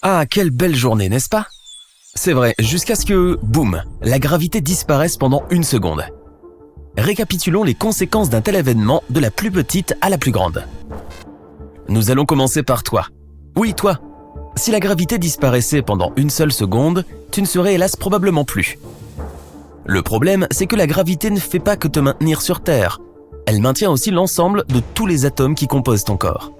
Ah, quelle belle journée, n'est-ce pas? C'est vrai, jusqu'à ce que, boum, la gravité disparaisse pendant 1 seconde. Récapitulons les conséquences d'un tel événement de la plus petite à la plus grande. Nous allons commencer par toi. Oui, toi. Si la gravité disparaissait pendant 1 seule seconde, tu ne serais hélas probablement plus. Le problème, c'est que la gravité ne fait pas que te maintenir sur Terre. Elle maintient aussi l'ensemble de tous les atomes qui composent ton corps.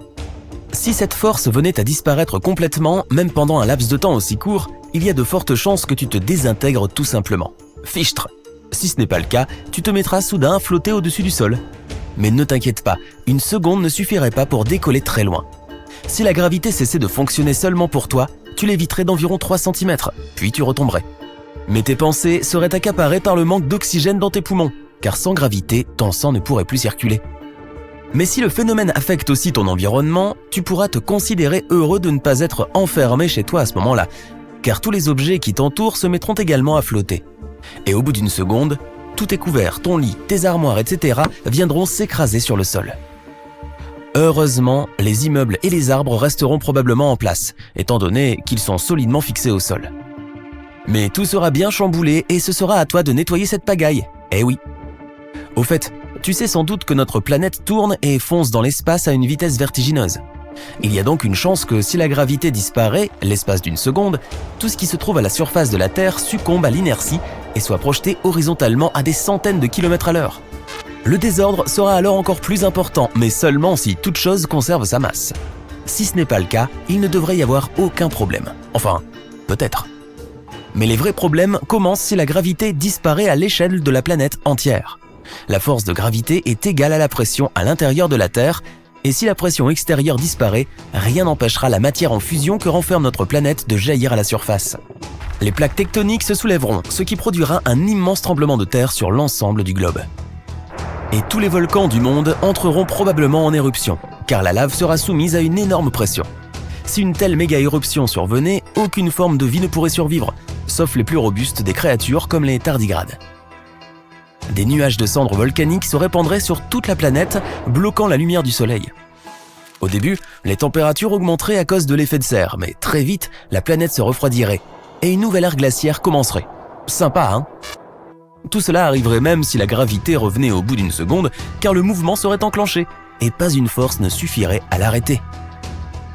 Si cette force venait à disparaître complètement, même pendant un laps de temps aussi court, il y a de fortes chances que tu te désintègres tout simplement. Fichtre. Si ce n'est pas le cas, tu te mettras soudain à flotter au-dessus du sol. Mais ne t'inquiète pas, 1 seconde ne suffirait pas pour décoller très loin. Si la gravité cessait de fonctionner seulement pour toi, tu léviterais d'environ 3 cm, puis tu retomberais. Mais tes pensées seraient accaparées par le manque d'oxygène dans tes poumons, car sans gravité, ton sang ne pourrait plus circuler. Mais si le phénomène affecte aussi ton environnement, tu pourras te considérer heureux de ne pas être enfermé chez toi à ce moment-là, car tous les objets qui t'entourent se mettront également à flotter. Et au bout d'1 seconde, tout est couvert, ton lit, tes armoires, etc. viendront s'écraser sur le sol. Heureusement, les immeubles et les arbres resteront probablement en place, étant donné qu'ils sont solidement fixés au sol. Mais tout sera bien chamboulé et ce sera à toi de nettoyer cette pagaille. Eh oui. Au fait, tu sais sans doute que notre planète tourne et fonce dans l'espace à une vitesse vertigineuse. Il y a donc une chance que si la gravité disparaît, l'espace d'1 seconde, tout ce qui se trouve à la surface de la Terre succombe à l'inertie et soit projeté horizontalement à des centaines de kilomètres à l'heure. Le désordre sera alors encore plus important, mais seulement si toute chose conserve sa masse. Si ce n'est pas le cas, il ne devrait y avoir aucun problème. Enfin, peut-être. Mais les vrais problèmes commencent si la gravité disparaît à l'échelle de la planète entière. La force de gravité est égale à la pression à l'intérieur de la Terre, et si la pression extérieure disparaît, rien n'empêchera la matière en fusion que renferme notre planète de jaillir à la surface. Les plaques tectoniques se soulèveront, ce qui produira un immense tremblement de terre sur l'ensemble du globe. Et tous les volcans du monde entreront probablement en éruption, car la lave sera soumise à une énorme pression. Si une telle méga-éruption survenait, aucune forme de vie ne pourrait survivre, sauf les plus robustes des créatures comme les tardigrades. Des nuages de cendres volcaniques se répandraient sur toute la planète, bloquant la lumière du soleil. Au début, les températures augmenteraient à cause de l'effet de serre, mais très vite, la planète se refroidirait et une nouvelle ère glaciaire commencerait. Sympa, hein? Tout cela arriverait même si la gravité revenait au bout d'1 seconde, car le mouvement serait enclenché, et pas une force ne suffirait à l'arrêter.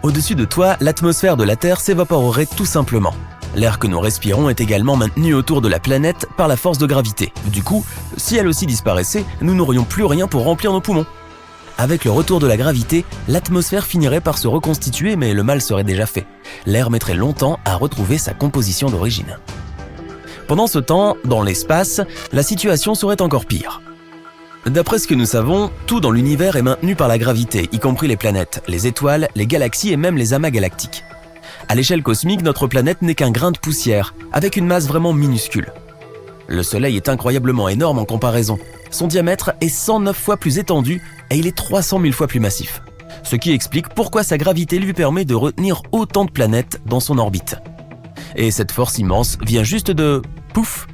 Au-dessus de toi, l'atmosphère de la Terre s'évaporerait tout simplement. L'air que nous respirons est également maintenu autour de la planète par la force de gravité. Du coup, si elle aussi disparaissait, nous n'aurions plus rien pour remplir nos poumons. Avec le retour de la gravité, l'atmosphère finirait par se reconstituer, mais le mal serait déjà fait. L'air mettrait longtemps à retrouver sa composition d'origine. Pendant ce temps, dans l'espace, la situation serait encore pire. D'après ce que nous savons, tout dans l'univers est maintenu par la gravité, y compris les planètes, les étoiles, les galaxies et même les amas galactiques. À l'échelle cosmique, notre planète n'est qu'un grain de poussière, avec une masse vraiment minuscule. Le Soleil est incroyablement énorme en comparaison. Son diamètre est 109 fois plus étendu et il est 300 000 fois plus massif. Ce qui explique pourquoi sa gravité lui permet de retenir autant de planètes dans son orbite. Et cette force immense vient juste de... pouf!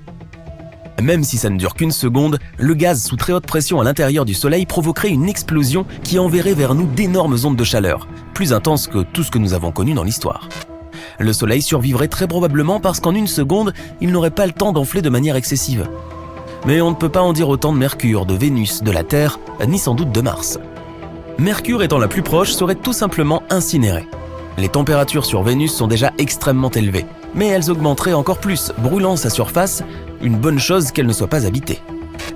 Même si ça ne dure qu'1 seconde, le gaz sous très haute pression à l'intérieur du Soleil provoquerait une explosion qui enverrait vers nous d'énormes ondes de chaleur, plus intenses que tout ce que nous avons connu dans l'histoire. Le Soleil survivrait très probablement parce qu'en 1 seconde, il n'aurait pas le temps d'enfler de manière excessive. Mais on ne peut pas en dire autant de Mercure, de Vénus, de la Terre, ni sans doute de Mars. Mercure étant la plus proche serait tout simplement incinérée. Les températures sur Vénus sont déjà extrêmement élevées, mais elles augmenteraient encore plus, brûlant sa surface, une bonne chose qu'elle ne soit pas habitée.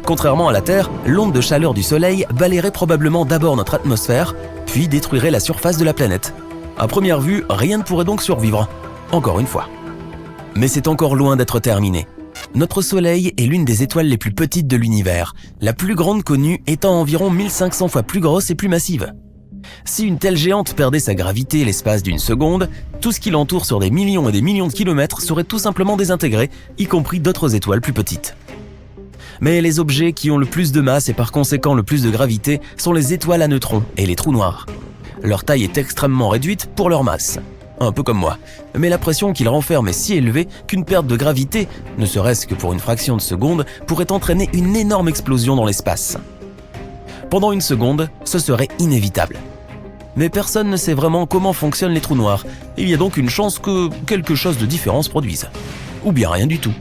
Contrairement à la Terre, l'onde de chaleur du Soleil balayerait probablement d'abord notre atmosphère, puis détruirait la surface de la planète. À première vue, rien ne pourrait donc survivre, encore une fois. Mais c'est encore loin d'être terminé. Notre Soleil est l'une des étoiles les plus petites de l'univers, la plus grande connue étant environ 1500 fois plus grosse et plus massive. Si une telle géante perdait sa gravité l'espace d'1 seconde, tout ce qui l'entoure sur des millions et des millions de kilomètres serait tout simplement désintégré, y compris d'autres étoiles plus petites. Mais les objets qui ont le plus de masse et par conséquent le plus de gravité sont les étoiles à neutrons et les trous noirs. Leur taille est extrêmement réduite pour leur masse, un peu comme moi, mais la pression qu'ils renferment est si élevée qu'une perte de gravité, ne serait-ce que pour une fraction de seconde, pourrait entraîner une énorme explosion dans l'espace. Pendant 1 seconde, ce serait inévitable. Mais personne ne sait vraiment comment fonctionnent les trous noirs. Il y a donc une chance que quelque chose de différent se produise. Ou bien rien du tout.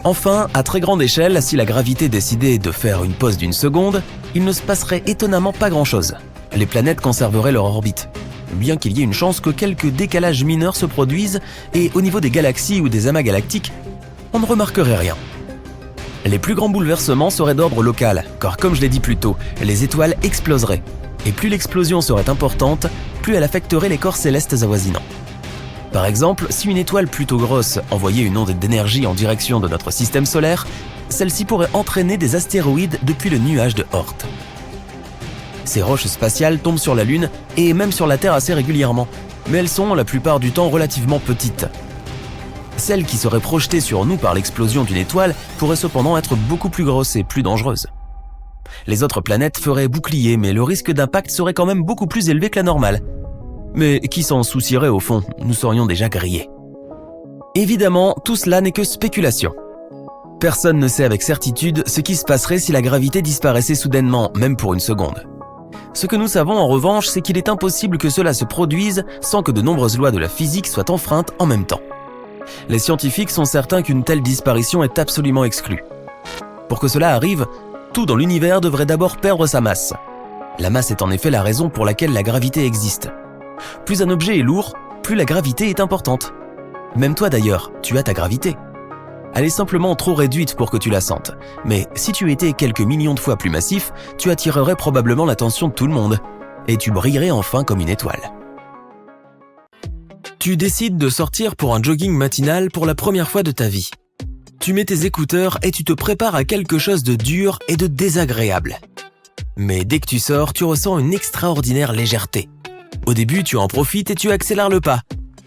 Enfin, à très grande échelle, si la gravité décidait de faire une pause d'1 seconde, il ne se passerait étonnamment pas grand-chose. Les planètes conserveraient leur orbite. Bien qu'il y ait une chance que quelques décalages mineurs se produisent, et au niveau des galaxies ou des amas galactiques, on ne remarquerait rien. Les plus grands bouleversements seraient d'ordre local, car comme je l'ai dit plus tôt, les étoiles exploseraient. Et plus l'explosion serait importante, plus elle affecterait les corps célestes avoisinants. Par exemple, si une étoile plutôt grosse envoyait une onde d'énergie en direction de notre système solaire, celle-ci pourrait entraîner des astéroïdes depuis le nuage de Oort. Ces roches spatiales tombent sur la Lune et même sur la Terre assez régulièrement, mais elles sont la plupart du temps relativement petites. Celles qui seraient projetées sur nous par l'explosion d'une étoile pourraient cependant être beaucoup plus grosses et plus dangereuses. Les autres planètes feraient bouclier, mais le risque d'impact serait quand même beaucoup plus élevé que la normale. Mais qui s'en soucierait au fond, nous serions déjà grillés. Évidemment, tout cela n'est que spéculation. Personne ne sait avec certitude ce qui se passerait si la gravité disparaissait soudainement, même pour 1 seconde. Ce que nous savons en revanche, c'est qu'il est impossible que cela se produise sans que de nombreuses lois de la physique soient enfreintes en même temps. Les scientifiques sont certains qu'une telle disparition est absolument exclue. Pour que cela arrive, tout dans l'univers devrait d'abord perdre sa masse. La masse est en effet la raison pour laquelle la gravité existe. Plus un objet est lourd, plus la gravité est importante. Même toi d'ailleurs, tu as ta gravité. Elle est simplement trop réduite pour que tu la sentes. Mais si tu étais quelques millions de fois plus massif, tu attirerais probablement l'attention de tout le monde. Et tu brillerais enfin comme une étoile. Tu décides de sortir pour un jogging matinal pour la première fois de ta vie. Tu mets tes écouteurs et tu te prépares à quelque chose de dur et de désagréable. Mais dès que tu sors, tu ressens une extraordinaire légèreté. Au début, tu en profites et tu accélères le pas.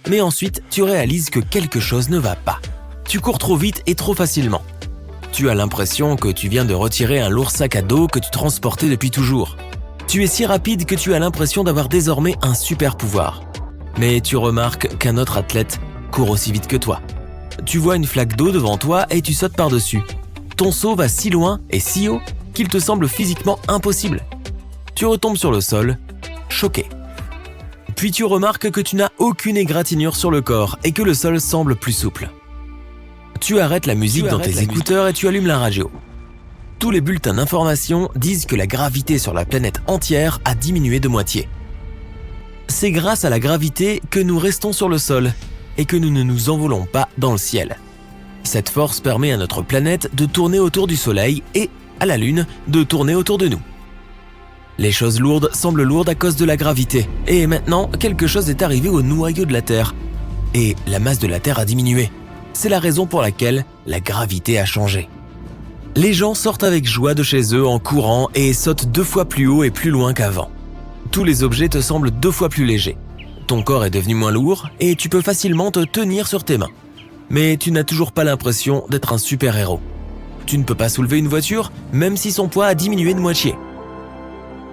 Mais ensuite, tu réalises que quelque chose ne va pas. Tu cours trop vite et trop facilement. Tu as l'impression que tu viens de retirer un lourd sac à dos que tu transportais depuis toujours. Tu es si rapide que tu as l'impression d'avoir désormais un super pouvoir. Mais tu remarques qu'un autre athlète court aussi vite que toi. Tu vois une flaque d'eau devant toi et tu sautes par-dessus. Ton saut va si loin et si haut qu'il te semble physiquement impossible. Tu retombes sur le sol, choqué. Puis tu remarques que tu n'as aucune égratignure sur le corps et que le sol semble plus souple. Tu arrêtes la musique dans tes écouteurs et tu allumes la radio. Tous les bulletins d'information disent que la gravité sur la planète entière a diminué de moitié. C'est grâce à la gravité que nous restons sur le sol et que nous ne nous envolons pas dans le ciel. Cette force permet à notre planète de tourner autour du Soleil et à la Lune de tourner autour de nous. Les choses lourdes semblent lourdes à cause de la gravité. Et maintenant, quelque chose est arrivé au noyau de la Terre. Et la masse de la Terre a diminué. C'est la raison pour laquelle la gravité a changé. Les gens sortent avec joie de chez eux en courant et sautent 2 fois plus haut et plus loin qu'avant. Tous les objets te semblent 2 fois plus légers. Ton corps est devenu moins lourd et tu peux facilement te tenir sur tes mains. Mais tu n'as toujours pas l'impression d'être un super-héros. Tu ne peux pas soulever une voiture, même si son poids a diminué de moitié.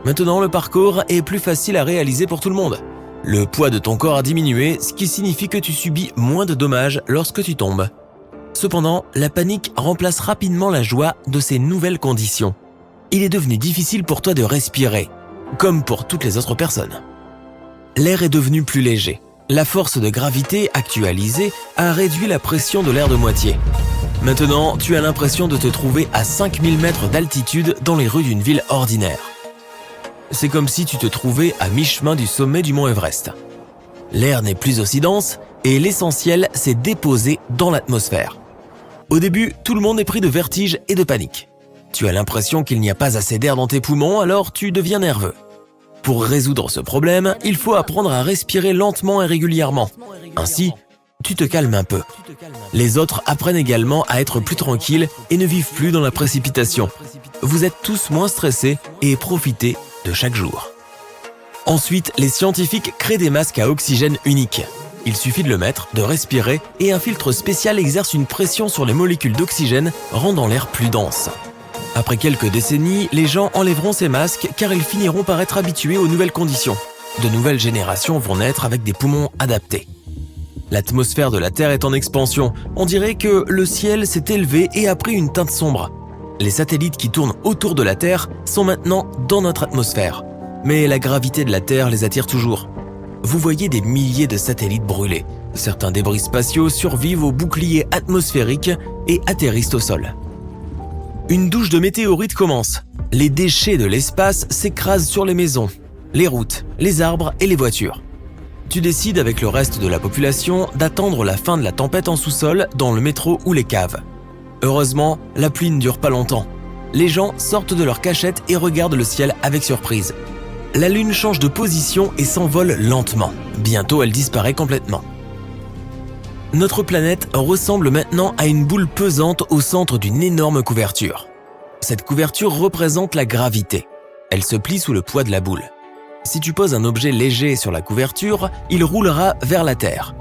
Maintenant, le parcours est plus facile à réaliser pour tout le monde. Le poids de ton corps a diminué, ce qui signifie que tu subis moins de dommages lorsque tu tombes. Cependant, la panique remplace rapidement la joie de ces nouvelles conditions. Il est devenu difficile pour toi de respirer, comme pour toutes les autres personnes. L'air est devenu plus léger. La force de gravité actualisée a réduit la pression de l'air de moitié. Maintenant, tu as l'impression de te trouver à 5000 mètres d'altitude dans les rues d'une ville ordinaire. C'est comme si tu te trouvais à mi-chemin du sommet du mont Everest. L'air n'est plus aussi dense et l'essentiel s'est déposé dans l'atmosphère. Au début, tout le monde est pris de vertige et de panique. Tu as l'impression qu'il n'y a pas assez d'air dans tes poumons, alors tu deviens nerveux. Pour résoudre ce problème, il faut apprendre à respirer lentement et régulièrement. Ainsi, tu te calmes un peu. Les autres apprennent également à être plus tranquilles et ne vivent plus dans la précipitation. Vous êtes tous moins stressés et profitez de chaque jour. Ensuite, les scientifiques créent des masques à oxygène uniques. Il suffit de le mettre, de respirer et un filtre spécial exerce une pression sur les molécules d'oxygène, rendant l'air plus dense. Après quelques décennies, les gens enlèveront ces masques car ils finiront par être habitués aux nouvelles conditions. De nouvelles générations vont naître avec des poumons adaptés. L'atmosphère de la Terre est en expansion. On dirait que le ciel s'est élevé et a pris une teinte sombre. Les satellites qui tournent autour de la Terre sont maintenant dans notre atmosphère. mais la gravité de la Terre les attire toujours. Vous voyez des milliers de satellites brûlés. Certains débris spatiaux survivent aux boucliers atmosphériques et atterrissent au sol. Une douche de météorites commence. Les déchets de l'espace s'écrasent sur les maisons, les routes, les arbres et les voitures. Tu décides avec le reste de la population d'attendre la fin de la tempête en sous-sol, dans le métro ou les caves. Heureusement, la pluie ne dure pas longtemps. Les gens sortent de leur cachette et regardent le ciel avec surprise. La Lune change de position et s'envole lentement. Bientôt, elle disparaît complètement. Notre planète ressemble maintenant à une boule pesante au centre d'une énorme couverture. Cette couverture représente la gravité. Elle se plie sous le poids de la boule. Si tu poses un objet léger sur la couverture, il roulera vers la Terre.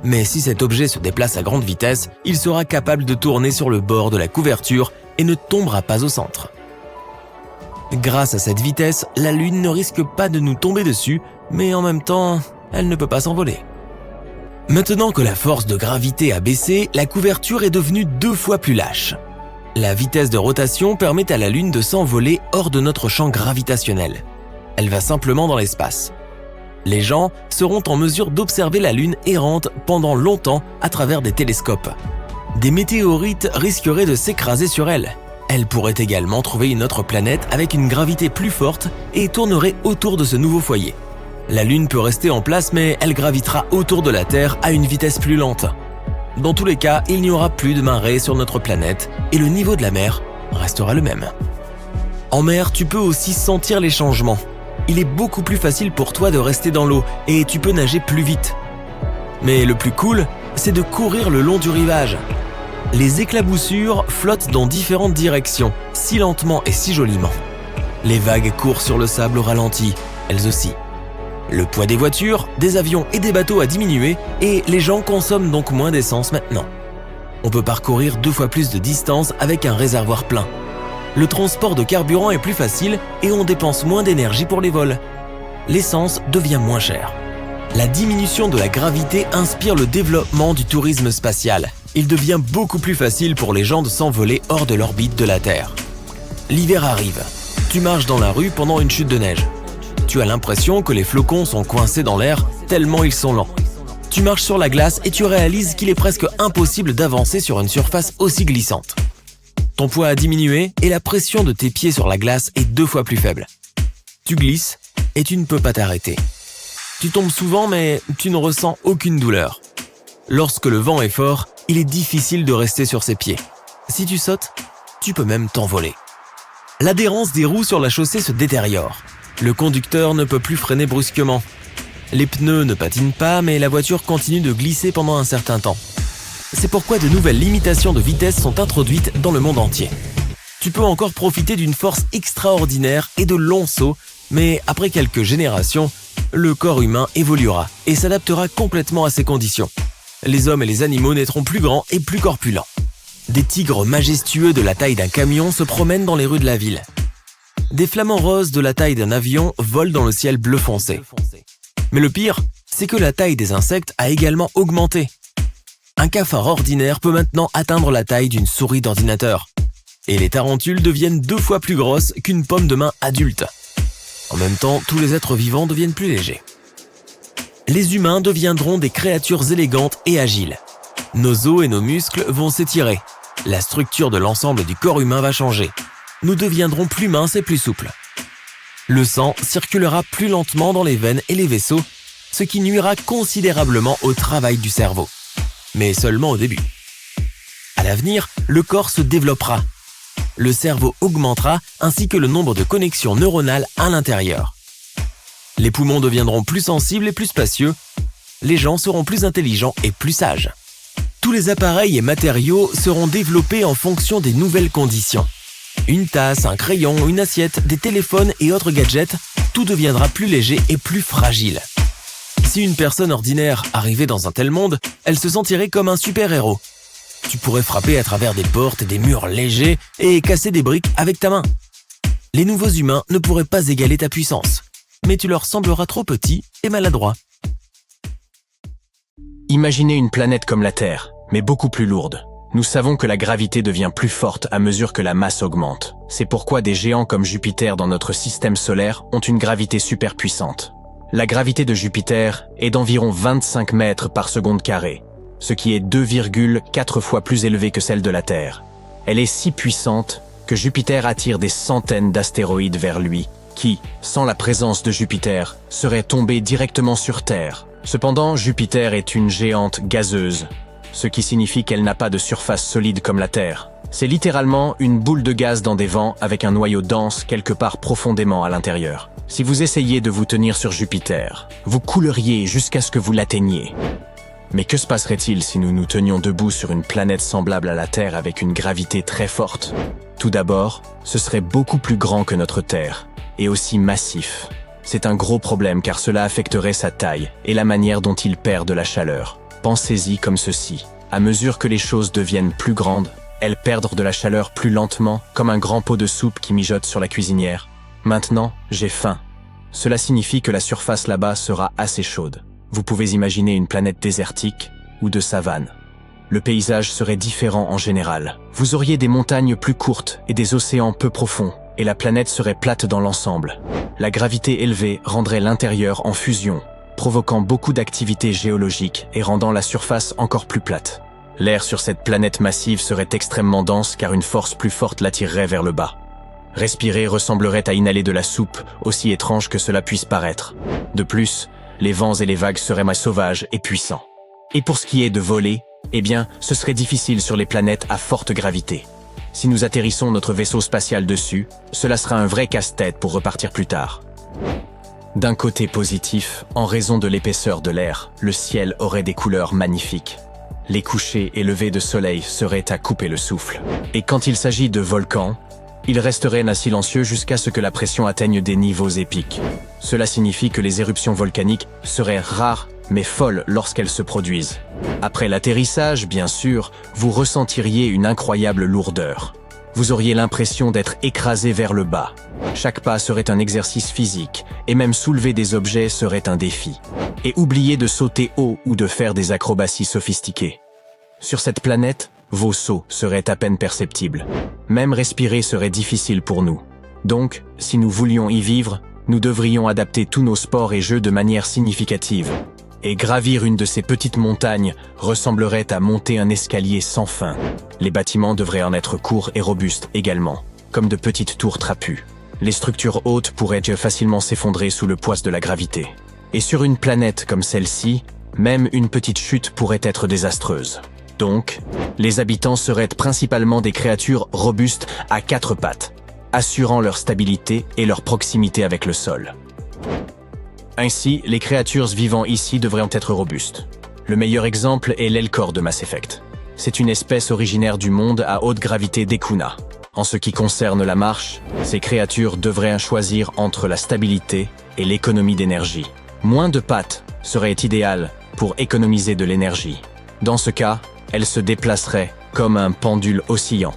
Mais si cet objet se déplace à grande vitesse, il sera capable de tourner sur le bord de la couverture et ne tombera pas au centre. Grâce à cette vitesse, la Lune ne risque pas de nous tomber dessus, mais en même temps, elle ne peut pas s'envoler. Maintenant que la force de gravité a baissé, la couverture est devenue 2 fois plus lâche. La vitesse de rotation permet à la Lune de s'envoler hors de notre champ gravitationnel. Elle va simplement dans l'espace. Les gens seront en mesure d'observer la Lune errante pendant longtemps à travers des télescopes. Des météorites risqueraient de s'écraser sur elle. Elle pourrait également trouver une autre planète avec une gravité plus forte et tournerait autour de ce nouveau foyer. La Lune peut rester en place, mais elle gravitera autour de la Terre à une vitesse plus lente. Dans tous les cas, il n'y aura plus de marée sur notre planète et le niveau de la mer restera le même. En mer, tu peux aussi sentir les changements. Il est beaucoup plus facile pour toi de rester dans l'eau et tu peux nager plus vite. Mais le plus cool, c'est de courir le long du rivage. Les éclaboussures flottent dans différentes directions, si lentement et si joliment. Les vagues courent sur le sable au ralenti, elles aussi. Le poids des voitures, des avions et des bateaux a diminué et les gens consomment donc moins d'essence maintenant. On peut parcourir 2 fois plus de distance avec un réservoir plein. Le transport de carburant est plus facile et on dépense moins d'énergie pour les vols. L'essence devient moins chère. La diminution de la gravité inspire le développement du tourisme spatial. Il devient beaucoup plus facile pour les gens de s'envoler hors de l'orbite de la Terre. L'hiver arrive. Tu marches dans la rue pendant une chute de neige. Tu as l'impression que les flocons sont coincés dans l'air tellement ils sont lents. Tu marches sur la glace et tu réalises qu'il est presque impossible d'avancer sur une surface aussi glissante. Ton poids a diminué et la pression de tes pieds sur la glace est 2 fois plus faible. Tu glisses et tu ne peux pas t'arrêter. Tu tombes souvent mais tu ne ressens aucune douleur. Lorsque le vent est fort, il est difficile de rester sur ses pieds. Si tu sautes, tu peux même t'envoler. L'adhérence des roues sur la chaussée se détériore. Le conducteur ne peut plus freiner brusquement. Les pneus ne patinent pas, mais la voiture continue de glisser pendant un certain temps. C'est pourquoi de nouvelles limitations de vitesse sont introduites dans le monde entier. Tu peux encore profiter d'une force extraordinaire et de longs sauts, mais après quelques générations, le corps humain évoluera et s'adaptera complètement à ces conditions. Les hommes et les animaux naîtront plus grands et plus corpulents. Des tigres majestueux de la taille d'un camion se promènent dans les rues de la ville. Des flamants roses de la taille d'un avion volent dans le ciel bleu foncé. Mais le pire, c'est que la taille des insectes a également augmenté. Un cafard ordinaire peut maintenant atteindre la taille d'une souris d'ordinateur. Et les tarentules deviennent 2 fois plus grosses qu'une pomme de main adulte. En même temps, tous les êtres vivants deviennent plus légers. Les humains deviendront des créatures élégantes et agiles. Nos os et nos muscles vont s'étirer. La structure de l'ensemble du corps humain va changer. Nous deviendrons plus minces et plus souples. Le sang circulera plus lentement dans les veines et les vaisseaux, ce qui nuira considérablement au travail du cerveau. Mais seulement au début. À l'avenir, le corps se développera. Le cerveau augmentera ainsi que le nombre de connexions neuronales à l'intérieur. Les poumons deviendront plus sensibles et plus spacieux. Les gens seront plus intelligents et plus sages. Tous les appareils et matériaux seront développés en fonction des nouvelles conditions. Une tasse, un crayon, une assiette, des téléphones et autres gadgets, tout deviendra plus léger et plus fragile. Si une personne ordinaire arrivait dans un tel monde, elle se sentirait comme un super-héros. Tu pourrais frapper à travers des portes et des murs légers et casser des briques avec ta main. Les nouveaux humains ne pourraient pas égaler ta puissance, mais tu leur sembleras trop petit et maladroit. Imaginez une planète comme la Terre, mais beaucoup plus lourde. Nous savons que la gravité devient plus forte à mesure que la masse augmente. C'est pourquoi des géants comme Jupiter dans notre système solaire ont une gravité super puissante. La gravité de Jupiter est d'environ 25 mètres par seconde carrée, ce qui est 2,4 fois plus élevé que celle de la Terre. Elle est si puissante que Jupiter attire des centaines d'astéroïdes vers lui, qui, sans la présence de Jupiter, seraient tombés directement sur Terre. Cependant, Jupiter est une géante gazeuse, ce qui signifie qu'elle n'a pas de surface solide comme la Terre. C'est littéralement une boule de gaz dans des vents avec un noyau dense quelque part profondément à l'intérieur. Si vous essayez de vous tenir sur Jupiter, vous couleriez jusqu'à ce que vous l'atteigniez. Mais que se passerait-il si nous nous tenions debout sur une planète semblable à la Terre avec une gravité très forte? Tout d'abord, ce serait beaucoup plus grand que notre Terre, et aussi massif. C'est un gros problème car cela affecterait sa taille et la manière dont il perd de la chaleur. Pensez-y comme ceci. À mesure que les choses deviennent plus grandes, elles perdent de la chaleur plus lentement, comme un grand pot de soupe qui mijote sur la cuisinière. Maintenant, j'ai faim. Cela signifie que la surface là-bas sera assez chaude. Vous pouvez imaginer une planète désertique ou de savane. Le paysage serait différent en général. Vous auriez des montagnes plus courtes et des océans peu profonds, et la planète serait plate dans l'ensemble. La gravité élevée rendrait l'intérieur en fusion, provoquant beaucoup d'activités géologiques et rendant la surface encore plus plate. L'air sur cette planète massive serait extrêmement dense car une force plus forte l'attirerait vers le bas. Respirer ressemblerait à inhaler de la soupe, aussi étrange que cela puisse paraître. De plus, les vents et les vagues seraient sauvages et puissants. Et pour ce qui est de voler, eh bien, ce serait difficile sur les planètes à forte gravité. Si nous atterrissons notre vaisseau spatial dessus, cela sera un vrai casse-tête pour repartir plus tard. D'un côté positif, en raison de l'épaisseur de l'air, le ciel aurait des couleurs magnifiques. Les couchers et levées de soleil seraient à couper le souffle. Et quand il s'agit de volcans, ils resteraient silencieux jusqu'à ce que la pression atteigne des niveaux épiques. Cela signifie que les éruptions volcaniques seraient rares mais folles lorsqu'elles se produisent. Après l'atterrissage, bien sûr, vous ressentiriez une incroyable lourdeur. Vous auriez l'impression d'être écrasé vers le bas. Chaque pas serait un exercice physique, et même soulever des objets serait un défi. Et oubliez de sauter haut ou de faire des acrobaties sophistiquées. Sur cette planète, vos sauts seraient à peine perceptibles. Même respirer serait difficile pour nous. Donc, si nous voulions y vivre, nous devrions adapter tous nos sports et jeux de manière significative. Et gravir une de ces petites montagnes ressemblerait à monter un escalier sans fin. Les bâtiments devraient en être courts et robustes également, comme de petites tours trapues. Les structures hautes pourraient facilement s'effondrer sous le poids de la gravité. Et sur une planète comme celle-ci, même une petite chute pourrait être désastreuse. Donc, les habitants seraient principalement des créatures robustes à 4 pattes, assurant leur stabilité et leur proximité avec le sol. Ainsi, les créatures vivant ici devraient être robustes. Le meilleur exemple est l'Elcor de Mass Effect. C'est une espèce originaire du monde à haute gravité d'Ekuna. En ce qui concerne la marche, ces créatures devraient choisir entre la stabilité et l'économie d'énergie. Moins de pattes serait idéal pour économiser de l'énergie. Dans ce cas, elles se déplaceraient comme un pendule oscillant,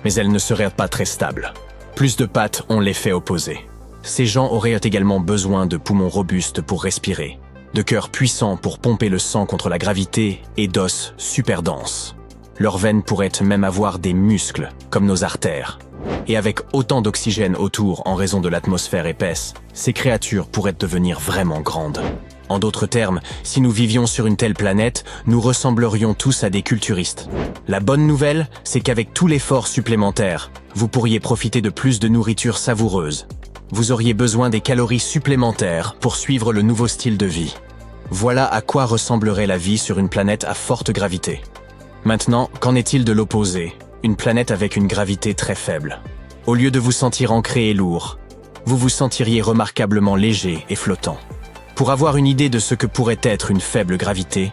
mais elles ne seraient pas très stables. Plus de pattes ont l'effet opposé. Ces gens auraient également besoin de poumons robustes pour respirer, de cœurs puissants pour pomper le sang contre la gravité et d'os super denses. Leurs veines pourraient même avoir des muscles, comme nos artères. Et avec autant d'oxygène autour en raison de l'atmosphère épaisse, ces créatures pourraient devenir vraiment grandes. En d'autres termes, si nous vivions sur une telle planète, nous ressemblerions tous à des culturistes. La bonne nouvelle, c'est qu'avec tout l'effort supplémentaire, vous pourriez profiter de plus de nourriture savoureuse. Vous auriez besoin des calories supplémentaires pour suivre le nouveau style de vie. Voilà à quoi ressemblerait la vie sur une planète à forte gravité. Maintenant, qu'en est-il de l'opposé, une planète avec une gravité très faible? Au lieu de vous sentir ancré et lourd, vous vous sentiriez remarquablement léger et flottant. Pour avoir une idée de ce que pourrait être une faible gravité,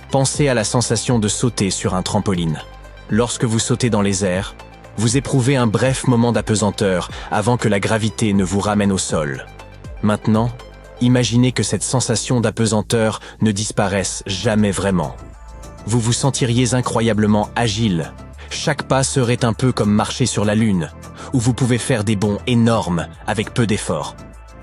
pensez à la sensation de sauter sur un trampoline. Lorsque vous sautez dans les airs, vous éprouvez un bref moment d'apesanteur avant que la gravité ne vous ramène au sol. Maintenant, imaginez que cette sensation d'apesanteur ne disparaisse jamais vraiment. Vous vous sentiriez incroyablement agile. Chaque pas serait un peu comme marcher sur la Lune, où vous pouvez faire des bonds énormes avec peu d'efforts.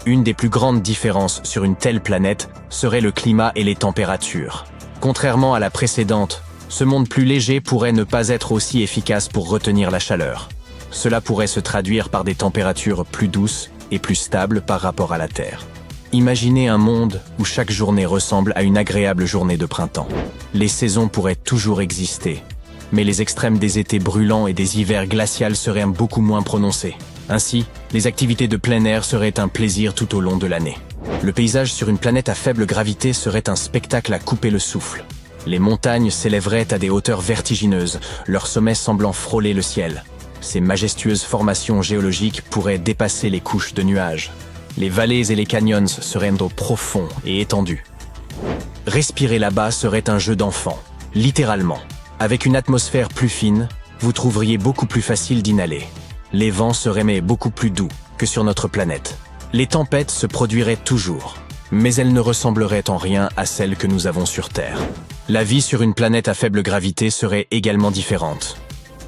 Une des plus grandes différences sur une telle planète serait le climat et les températures. Contrairement à la précédente, Ce monde plus léger pourrait ne pas être aussi efficace pour retenir la chaleur. Cela pourrait se traduire par des températures plus douces et plus stables par rapport à la Terre. Imaginez un monde où chaque journée ressemble à une agréable journée de printemps. Les saisons pourraient toujours exister, mais les extrêmes des étés brûlants et des hivers glacials seraient beaucoup moins prononcés. Ainsi, les activités de plein air seraient un plaisir tout au long de l'année. Le paysage sur une planète à faible gravité serait un spectacle à couper le souffle. Les montagnes s'élèveraient à des hauteurs vertigineuses, leurs sommets semblant frôler le ciel. Ces majestueuses formations géologiques pourraient dépasser les couches de nuages. Les vallées et les canyons seraient d'eau profonds et étendus. Respirer là-bas serait un jeu d'enfant, littéralement. Avec une atmosphère plus fine, vous trouveriez beaucoup plus facile d'inhaler. Les vents seraient beaucoup plus doux que sur notre planète. Les tempêtes se produiraient toujours, mais elles ne ressembleraient en rien à celles que nous avons sur Terre. La vie sur une planète à faible gravité serait également différente.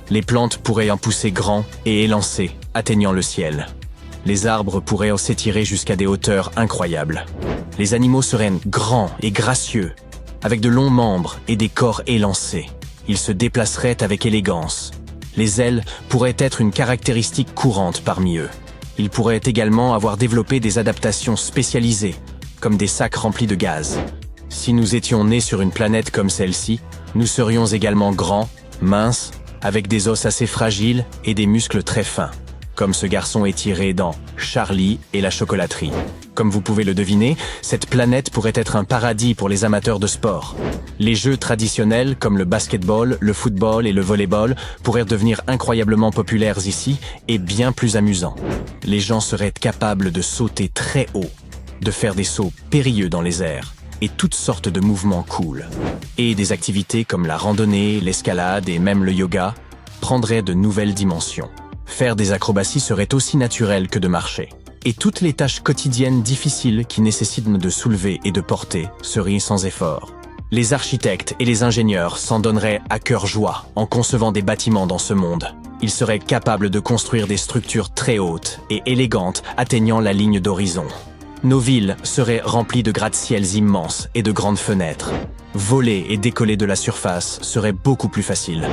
Les plantes pourraient en pousser grands et élancés, atteignant le ciel. Les arbres pourraient s'étirer jusqu'à des hauteurs incroyables. Les animaux seraient grands et gracieux, avec de longs membres et des corps élancés. Ils se déplaceraient avec élégance. Les ailes pourraient être une caractéristique courante parmi eux. Ils pourraient également avoir développé des adaptations spécialisées, comme des sacs remplis de gaz. Si nous étions nés sur une planète comme celle-ci, nous serions également grands, minces, avec des os assez fragiles et des muscles très fins, comme ce garçon étiré dans Charlie et la chocolaterie. Comme vous pouvez le deviner, cette planète pourrait être un paradis pour les amateurs de sport. Les jeux traditionnels comme le basketball, le football et le volleyball pourraient devenir incroyablement populaires ici et bien plus amusants. Les gens seraient capables de sauter très haut, de faire des sauts périlleux dans les airs et toutes sortes de mouvements cool. Et des activités comme la randonnée, l'escalade et même le yoga prendraient de nouvelles dimensions. Faire des acrobaties serait aussi naturel que de marcher. Et toutes les tâches quotidiennes difficiles qui nécessitent de soulever et de porter seraient sans effort. Les architectes et les ingénieurs s'en donneraient à cœur joie en concevant des bâtiments dans ce monde. Ils seraient capables de construire des structures très hautes et élégantes atteignant la ligne d'horizon. Nos villes seraient remplies de gratte-ciels immenses et de grandes fenêtres. Voler et décoller de la surface serait beaucoup plus facile.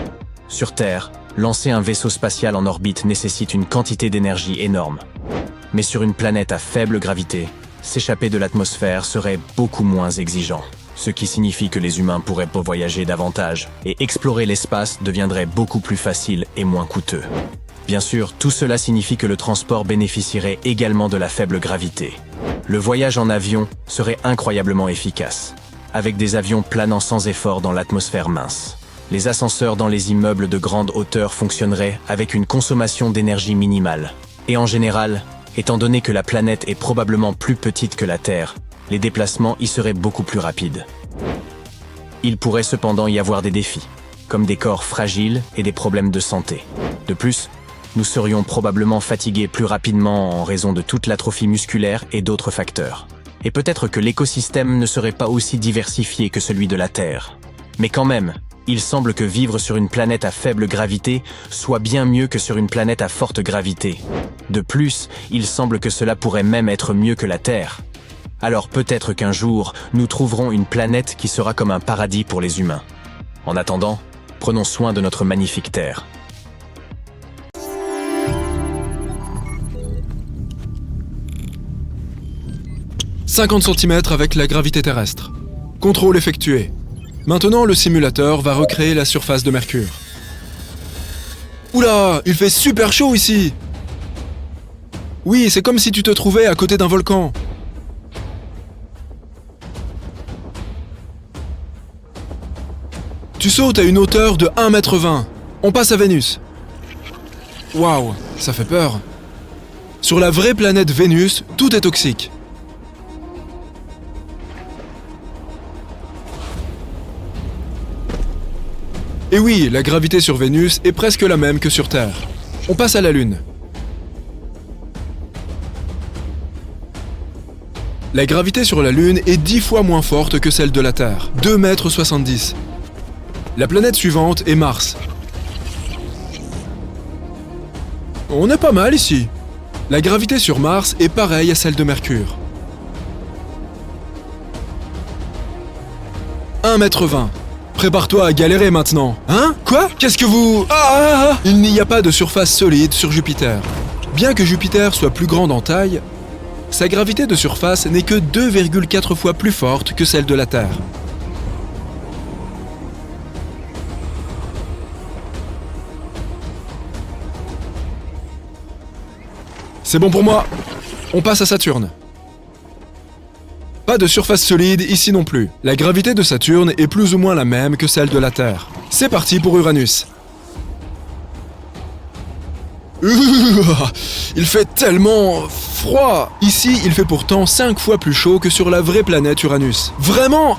Sur Terre, lancer un vaisseau spatial en orbite nécessite une quantité d'énergie énorme. Mais sur une planète à faible gravité, s'échapper de l'atmosphère serait beaucoup moins exigeant. Ce qui signifie que les humains pourraient voyager davantage et explorer l'espace deviendrait beaucoup plus facile et moins coûteux. Bien sûr, tout cela signifie que le transport bénéficierait également de la faible gravité. Le voyage en avion serait incroyablement efficace, avec des avions planant sans effort dans l'atmosphère mince. Les ascenseurs dans les immeubles de grande hauteur fonctionneraient avec une consommation d'énergie minimale. Et en général, étant donné que la planète est probablement plus petite que la Terre, les déplacements y seraient beaucoup plus rapides. Il pourrait cependant y avoir des défis, comme des corps fragiles et des problèmes de santé. De plus, nous serions probablement fatigués plus rapidement en raison de toute l'atrophie musculaire et d'autres facteurs. Et peut-être que l'écosystème ne serait pas aussi diversifié que celui de la Terre. Mais quand même, il semble que vivre sur une planète à faible gravité soit bien mieux que sur une planète à forte gravité. De plus, il semble que cela pourrait même être mieux que la Terre. Alors peut-être qu'un jour, nous trouverons une planète qui sera comme un paradis pour les humains. En attendant, prenons soin de notre magnifique Terre. « 50 cm avec la gravité terrestre. Contrôle effectué. Maintenant, le simulateur va recréer la surface de Mercure. Oula, il fait super chaud ici! Oui, c'est comme si tu te trouvais à côté d'un volcan. Tu sautes à une hauteur de 1,20 m. On passe à Vénus. Waouh, ça fait peur. Sur la vraie planète Vénus, tout est toxique. Et oui, la gravité sur Vénus est presque la même que sur Terre. On passe à la Lune. La gravité sur la Lune est 10 fois moins forte que celle de la Terre, 2,70 m. La planète suivante est Mars. On est pas mal ici. La gravité sur Mars est pareille à celle de Mercure. 1,20 m. Prépare-toi à galérer maintenant. Hein? Quoi? Qu'est-ce que vous... Il n'y a pas de surface solide sur Jupiter. Bien que Jupiter soit plus grande en taille, sa gravité de surface n'est que 2,4 fois plus forte que celle de la Terre. C'est bon pour moi. On passe à Saturne. Pas de surface solide ici non plus. La gravité de Saturne est plus ou moins la même que celle de la Terre. C'est parti pour Uranus. Il fait tellement froid. Ici, il fait pourtant 5 fois plus chaud que sur la vraie planète Uranus. Vraiment?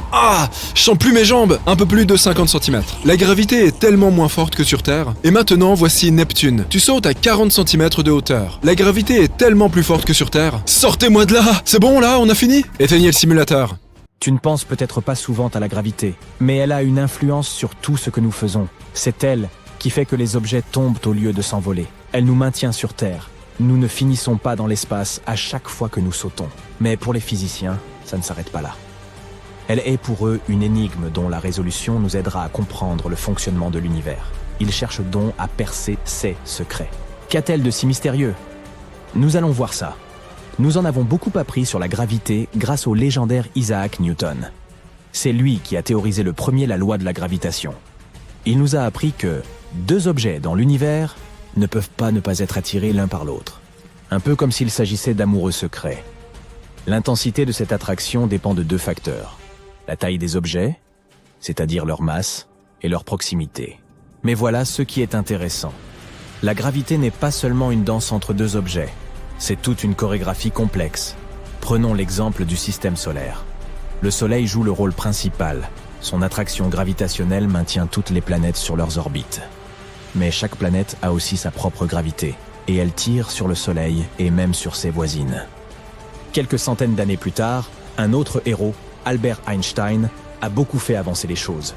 Je sens plus mes jambes. Un peu plus de 50 cm. La gravité est tellement moins forte que sur Terre. Et maintenant, voici Neptune. Tu sautes à 40 cm de hauteur. La gravité est tellement plus forte que sur Terre. Sortez-moi de là! C'est bon là, on a fini? Éteignez le simulateur. Tu ne penses peut-être pas souvent à la gravité, mais elle a une influence sur tout ce que nous faisons. C'est elle qui fait que les objets tombent au lieu de s'envoler. Elle nous maintient sur Terre. Nous ne finissons pas dans l'espace à chaque fois que nous sautons. Mais pour les physiciens, ça ne s'arrête pas là. Elle est pour eux une énigme dont la résolution nous aidera à comprendre le fonctionnement de l'univers. Ils cherchent donc à percer ses secrets. Qu'a-t-elle de si mystérieux? Nous allons voir ça. Nous en avons beaucoup appris sur la gravité grâce au légendaire Isaac Newton. C'est lui qui a théorisé le premier la loi de la gravitation. Il nous a appris que 2 objets dans l'univers ne peuvent pas ne pas être attirés l'un par l'autre. Un peu comme s'il s'agissait d'amoureux secrets. L'intensité de cette attraction dépend de 2 facteurs. La taille des objets, c'est-à-dire leur masse, et leur proximité. Mais voilà ce qui est intéressant. La gravité n'est pas seulement une danse entre 2 objets, c'est toute une chorégraphie complexe. Prenons l'exemple du système solaire. Le Soleil joue le rôle principal. Son attraction gravitationnelle maintient toutes les planètes sur leurs orbites. Mais chaque planète a aussi sa propre gravité, et elle tire sur le Soleil et même sur ses voisines. Quelques centaines d'années plus tard, un autre héros, Albert Einstein, a beaucoup fait avancer les choses.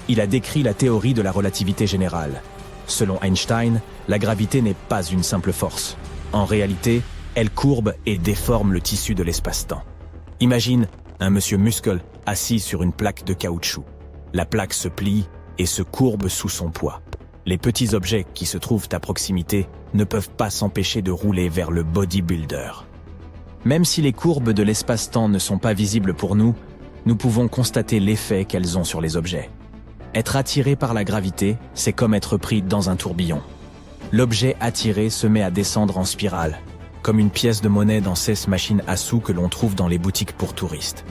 Il a décrit la théorie de la relativité générale. Selon Einstein, la gravité n'est pas une simple force. En réalité, elle courbe et déforme le tissu de l'espace-temps. Imagine un monsieur muscle assis sur une plaque de caoutchouc. La plaque se plie et se courbe sous son poids. Les petits objets qui se trouvent à proximité ne peuvent pas s'empêcher de rouler vers le bodybuilder. Même si les courbes de l'espace-temps ne sont pas visibles pour nous, nous pouvons constater l'effet qu'elles ont sur les objets. Être attiré par la gravité, c'est comme être pris dans un tourbillon. L'objet attiré se met à descendre en spirale, comme une pièce de monnaie dans ces machines à sous que l'on trouve dans les boutiques pour touristes.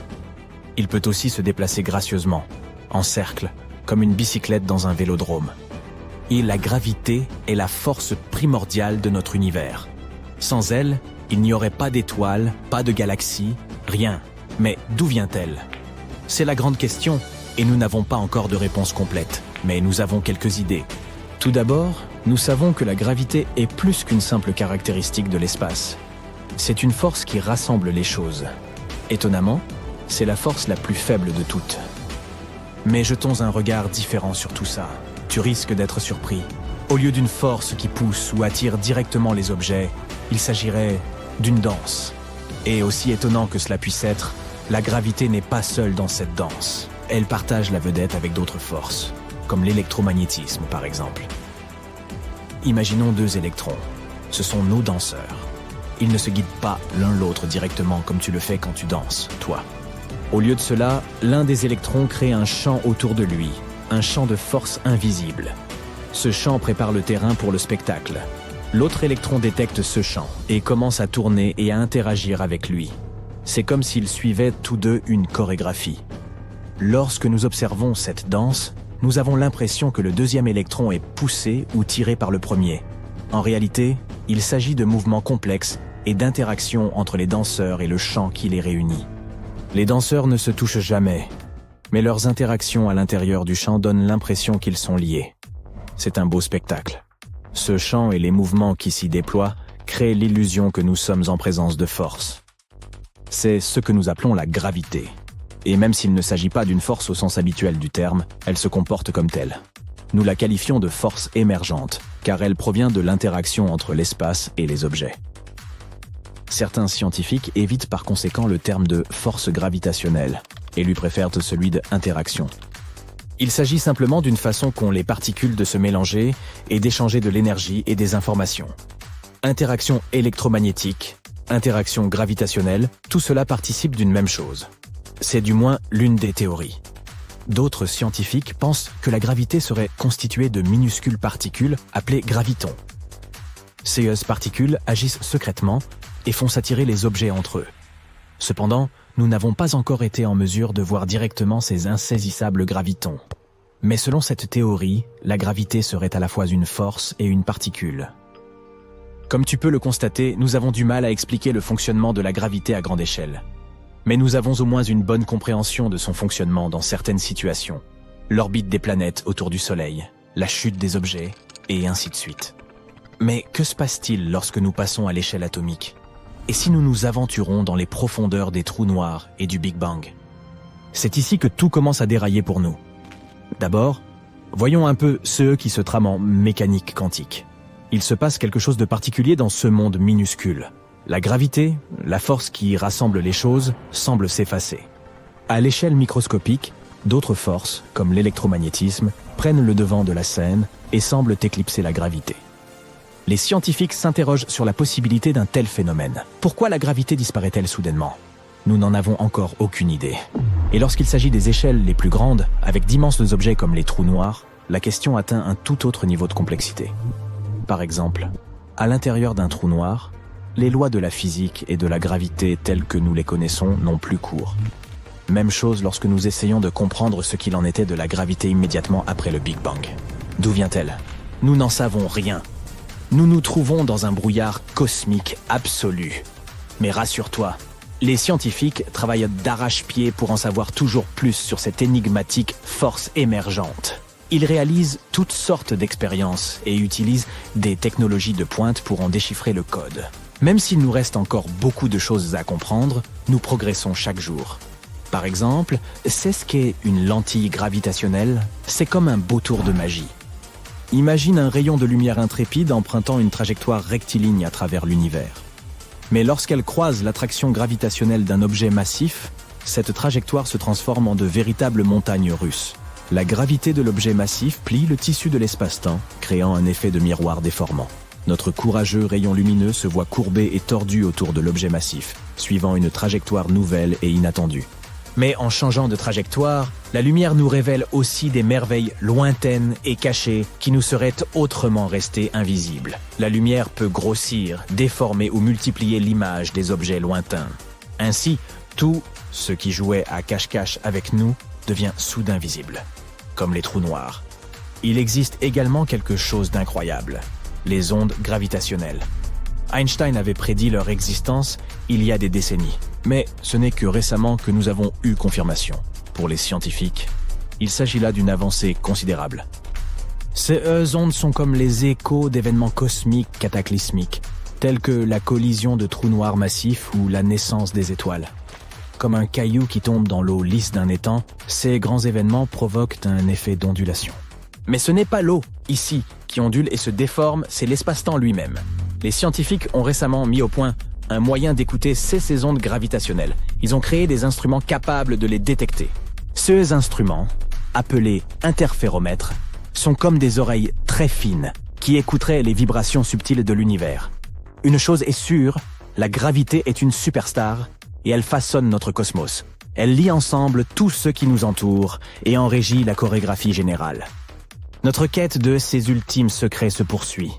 Il peut aussi se déplacer gracieusement, en cercle, comme une bicyclette dans un vélodrome. Et la gravité est la force primordiale de notre univers. Sans elle, il n'y aurait pas d'étoiles, pas de galaxies, rien. Mais d'où vient-elle? C'est la grande question, et nous n'avons pas encore de réponse complète, mais nous avons quelques idées. Tout d'abord, nous savons que la gravité est plus qu'une simple caractéristique de l'espace. C'est une force qui rassemble les choses. Étonnamment, c'est la force la plus faible de toutes. Mais jetons un regard différent sur tout ça. Tu risques d'être surpris. Au lieu d'une force qui pousse ou attire directement les objets, il s'agirait d'une danse. Et aussi étonnant que cela puisse être, la gravité n'est pas seule dans cette danse. Elle partage la vedette avec d'autres forces, comme l'électromagnétisme par exemple. Imaginons 2 électrons. Ce sont nos danseurs. Ils ne se guident pas l'un l'autre directement comme tu le fais quand tu danses, toi. Au lieu de cela, l'un des électrons crée un champ autour de lui, un champ de force invisible. Ce champ prépare le terrain pour le spectacle. L'autre électron détecte ce champ et commence à tourner et à interagir avec lui. C'est comme s'ils suivaient tous 2 une chorégraphie. Lorsque nous observons cette danse, nous avons l'impression que le 2e électron est poussé ou tiré par le premier. En réalité, il s'agit de mouvements complexes et d'interactions entre les danseurs et le champ qui les réunit. Les danseurs ne se touchent jamais, mais leurs interactions à l'intérieur du champ donnent l'impression qu'ils sont liés. C'est un beau spectacle. Ce champ et les mouvements qui s'y déploient créent l'illusion que nous sommes en présence de force. C'est ce que nous appelons la gravité. Et même s'il ne s'agit pas d'une force au sens habituel du terme, elle se comporte comme telle. Nous la qualifions de force émergente, car elle provient de l'interaction entre l'espace et les objets. Certains scientifiques évitent par conséquent le terme de force gravitationnelle et lui préfèrent celui d'interaction. Il s'agit simplement d'une façon qu'ont les particules de se mélanger et d'échanger de l'énergie et des informations. Interaction électromagnétique, interaction gravitationnelle, tout cela participe d'une même chose. C'est du moins l'une des théories. D'autres scientifiques pensent que la gravité serait constituée de minuscules particules appelées gravitons. Ces particules agissent secrètement et font s'attirer les objets entre eux. Cependant, nous n'avons pas encore été en mesure de voir directement ces insaisissables gravitons. Mais selon cette théorie, la gravité serait à la fois une force et une particule. Comme tu peux le constater, nous avons du mal à expliquer le fonctionnement de la gravité à grande échelle. Mais nous avons au moins une bonne compréhension de son fonctionnement dans certaines situations. L'orbite des planètes autour du Soleil, la chute des objets, et ainsi de suite. Mais que se passe-t-il lorsque nous passons à l'échelle atomique? Et si nous nous aventurons dans les profondeurs des trous noirs et du Big Bang? C'est ici que tout commence à dérailler pour nous. D'abord, voyons un peu ceux qui se trament en mécanique quantique. Il se passe quelque chose de particulier dans ce monde minuscule. La gravité, la force qui rassemble les choses, semble s'effacer. À l'échelle microscopique, d'autres forces, comme l'électromagnétisme, prennent le devant de la scène et semblent éclipser la gravité. Les scientifiques s'interrogent sur la possibilité d'un tel phénomène. Pourquoi la gravité disparaît-elle soudainement? Nous n'en avons encore aucune idée. Et lorsqu'il s'agit des échelles les plus grandes, avec d'immenses objets comme les trous noirs, la question atteint un tout autre niveau de complexité. Par exemple, à l'intérieur d'un trou noir, les lois de la physique et de la gravité telles que nous les connaissons n'ont plus cours. Même chose lorsque nous essayons de comprendre ce qu'il en était de la gravité immédiatement après le Big Bang. D'où vient-elle? Nous n'en savons rien. Nous nous trouvons dans un brouillard cosmique absolu. Mais rassure-toi, les scientifiques travaillent d'arrache-pied pour en savoir toujours plus sur cette énigmatique force émergente. Ils réalisent toutes sortes d'expériences et utilisent des technologies de pointe pour en déchiffrer le code. Même s'il nous reste encore beaucoup de choses à comprendre, nous progressons chaque jour. Par exemple, c'est ce qu'est une lentille gravitationnelle, c'est comme un beau tour de magie. Imagine un rayon de lumière intrépide empruntant une trajectoire rectiligne à travers l'univers. Mais lorsqu'elle croise l'attraction gravitationnelle d'un objet massif, cette trajectoire se transforme en de véritables montagnes russes. La gravité de l'objet massif plie le tissu de l'espace-temps, créant un effet de miroir déformant. Notre courageux rayon lumineux se voit courbé et tordu autour de l'objet massif, suivant une trajectoire nouvelle et inattendue. Mais en changeant de trajectoire, la lumière nous révèle aussi des merveilles lointaines et cachées qui nous seraient autrement restées invisibles. La lumière peut grossir, déformer ou multiplier l'image des objets lointains. Ainsi, tout ce qui jouait à cache-cache avec nous devient soudain visible, comme les trous noirs. Il existe également quelque chose d'incroyable, les ondes gravitationnelles. Einstein avait prédit leur existence il y a des décennies, mais ce n'est que récemment que nous avons eu confirmation. Pour les scientifiques, il s'agit là d'une avancée considérable. Ces ondes sont comme les échos d'événements cosmiques cataclysmiques, tels que la collision de trous noirs massifs ou la naissance des étoiles. Comme un caillou qui tombe dans l'eau lisse d'un étang, ces grands événements provoquent un effet d'ondulation. Mais ce n'est pas l'eau, ici, qui ondule et se déforme, c'est l'espace-temps lui-même. Les scientifiques ont récemment mis au point un moyen d'écouter ces ondes gravitationnelles. Ils ont créé des instruments capables de les détecter. Ces instruments, appelés interféromètres, sont comme des oreilles très fines qui écouteraient les vibrations subtiles de l'univers. Une chose est sûre, la gravité est une superstar et elle façonne notre cosmos. Elle lie ensemble tout ce qui nous entoure et en régit la chorégraphie générale. Notre quête de ces ultimes secrets se poursuit.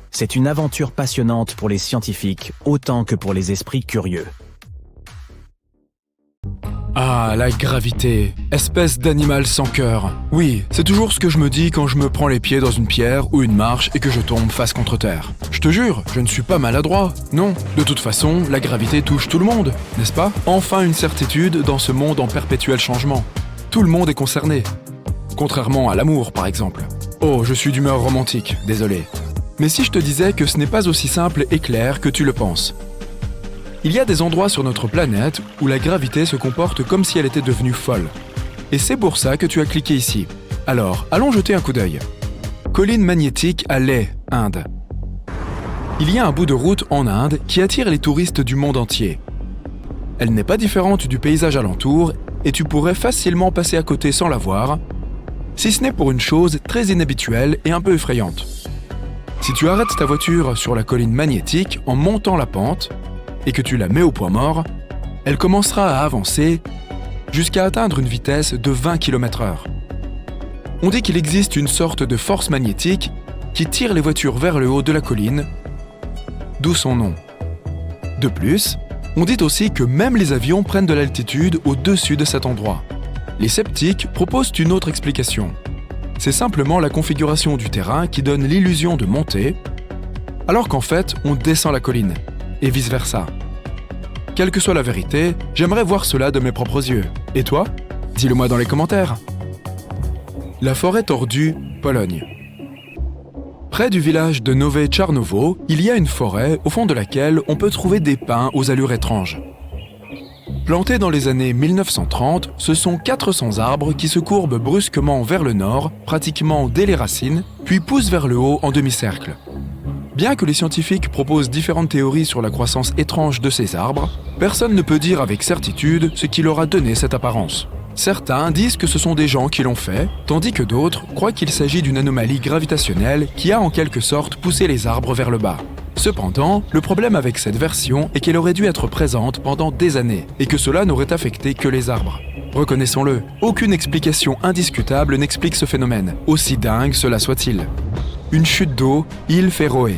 C'est une aventure passionnante pour les scientifiques autant que pour les esprits curieux. Ah, la gravité, espèce d'animal sans cœur. Oui, c'est toujours ce que je me dis quand je me prends les pieds dans une pierre ou une marche et que je tombe face contre terre. Je te jure, je ne suis pas maladroit. Non, de toute façon, la gravité touche tout le monde, n'est-ce pas? Enfin une certitude dans ce monde en perpétuel changement. Tout le monde est concerné. Contrairement à l'amour, par exemple. Oh, je suis d'humeur romantique, désolé. Mais si je te disais que ce n'est pas aussi simple et clair que tu le penses. Il y a des endroits sur notre planète où la gravité se comporte comme si elle était devenue folle. Et c'est pour ça que tu as cliqué ici. Alors, allons jeter un coup d'œil. Colline magnétique à Leh, Inde. Il y a un bout de route en Inde qui attire les touristes du monde entier. Elle n'est pas différente du paysage alentour et tu pourrais facilement passer à côté sans la voir, si ce n'est pour une chose très inhabituelle et un peu effrayante. Si tu arrêtes ta voiture sur la colline magnétique en montant la pente et que tu la mets au point mort, elle commencera à avancer jusqu'à atteindre une vitesse de 20 km/h. On dit qu'il existe une sorte de force magnétique qui tire les voitures vers le haut de la colline, d'où son nom. De plus, on dit aussi que même les avions prennent de l'altitude au-dessus de cet endroit. Les sceptiques proposent une autre explication. C'est simplement la configuration du terrain qui donne l'illusion de monter, alors qu'en fait, on descend la colline, et vice-versa. Quelle que soit la vérité, j'aimerais voir cela de mes propres yeux. Et toi ? Dis-le-moi dans les commentaires. La forêt tordue, Pologne. Près du village de Nowe Czarnowo, il y a une forêt au fond de laquelle on peut trouver des pins aux allures étranges. Plantés dans les années 1930, ce sont 400 arbres qui se courbent brusquement vers le nord, pratiquement dès les racines, puis poussent vers le haut en demi-cercle. Bien que les scientifiques proposent différentes théories sur la croissance étrange de ces arbres, personne ne peut dire avec certitude ce qui leur a donné cette apparence. Certains disent que ce sont des gens qui l'ont fait, tandis que d'autres croient qu'il s'agit d'une anomalie gravitationnelle qui a en quelque sorte poussé les arbres vers le bas. Cependant, le problème avec cette version est qu'elle aurait dû être présente pendant des années, et que cela n'aurait affecté que les arbres. Reconnaissons-le, aucune explication indiscutable n'explique ce phénomène, aussi dingue cela soit-il. Une chute d'eau, île Féroé.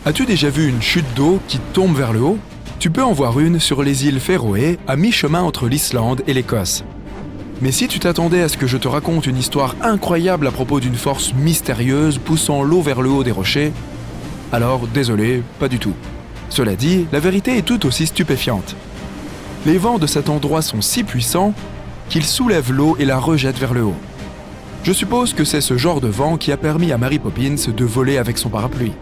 As-tu déjà vu une chute d'eau qui tombe vers le haut ? Tu peux en voir une sur les îles Féroé, à mi-chemin entre l'Islande et l'Écosse. Mais si tu t'attendais à ce que je te raconte une histoire incroyable à propos d'une force mystérieuse poussant l'eau vers le haut des rochers, alors désolé, pas du tout. Cela dit, la vérité est tout aussi stupéfiante. Les vents de cet endroit sont si puissants qu'ils soulèvent l'eau et la rejettent vers le haut. Je suppose que c'est ce genre de vent qui a permis à Mary Poppins de voler avec son parapluie.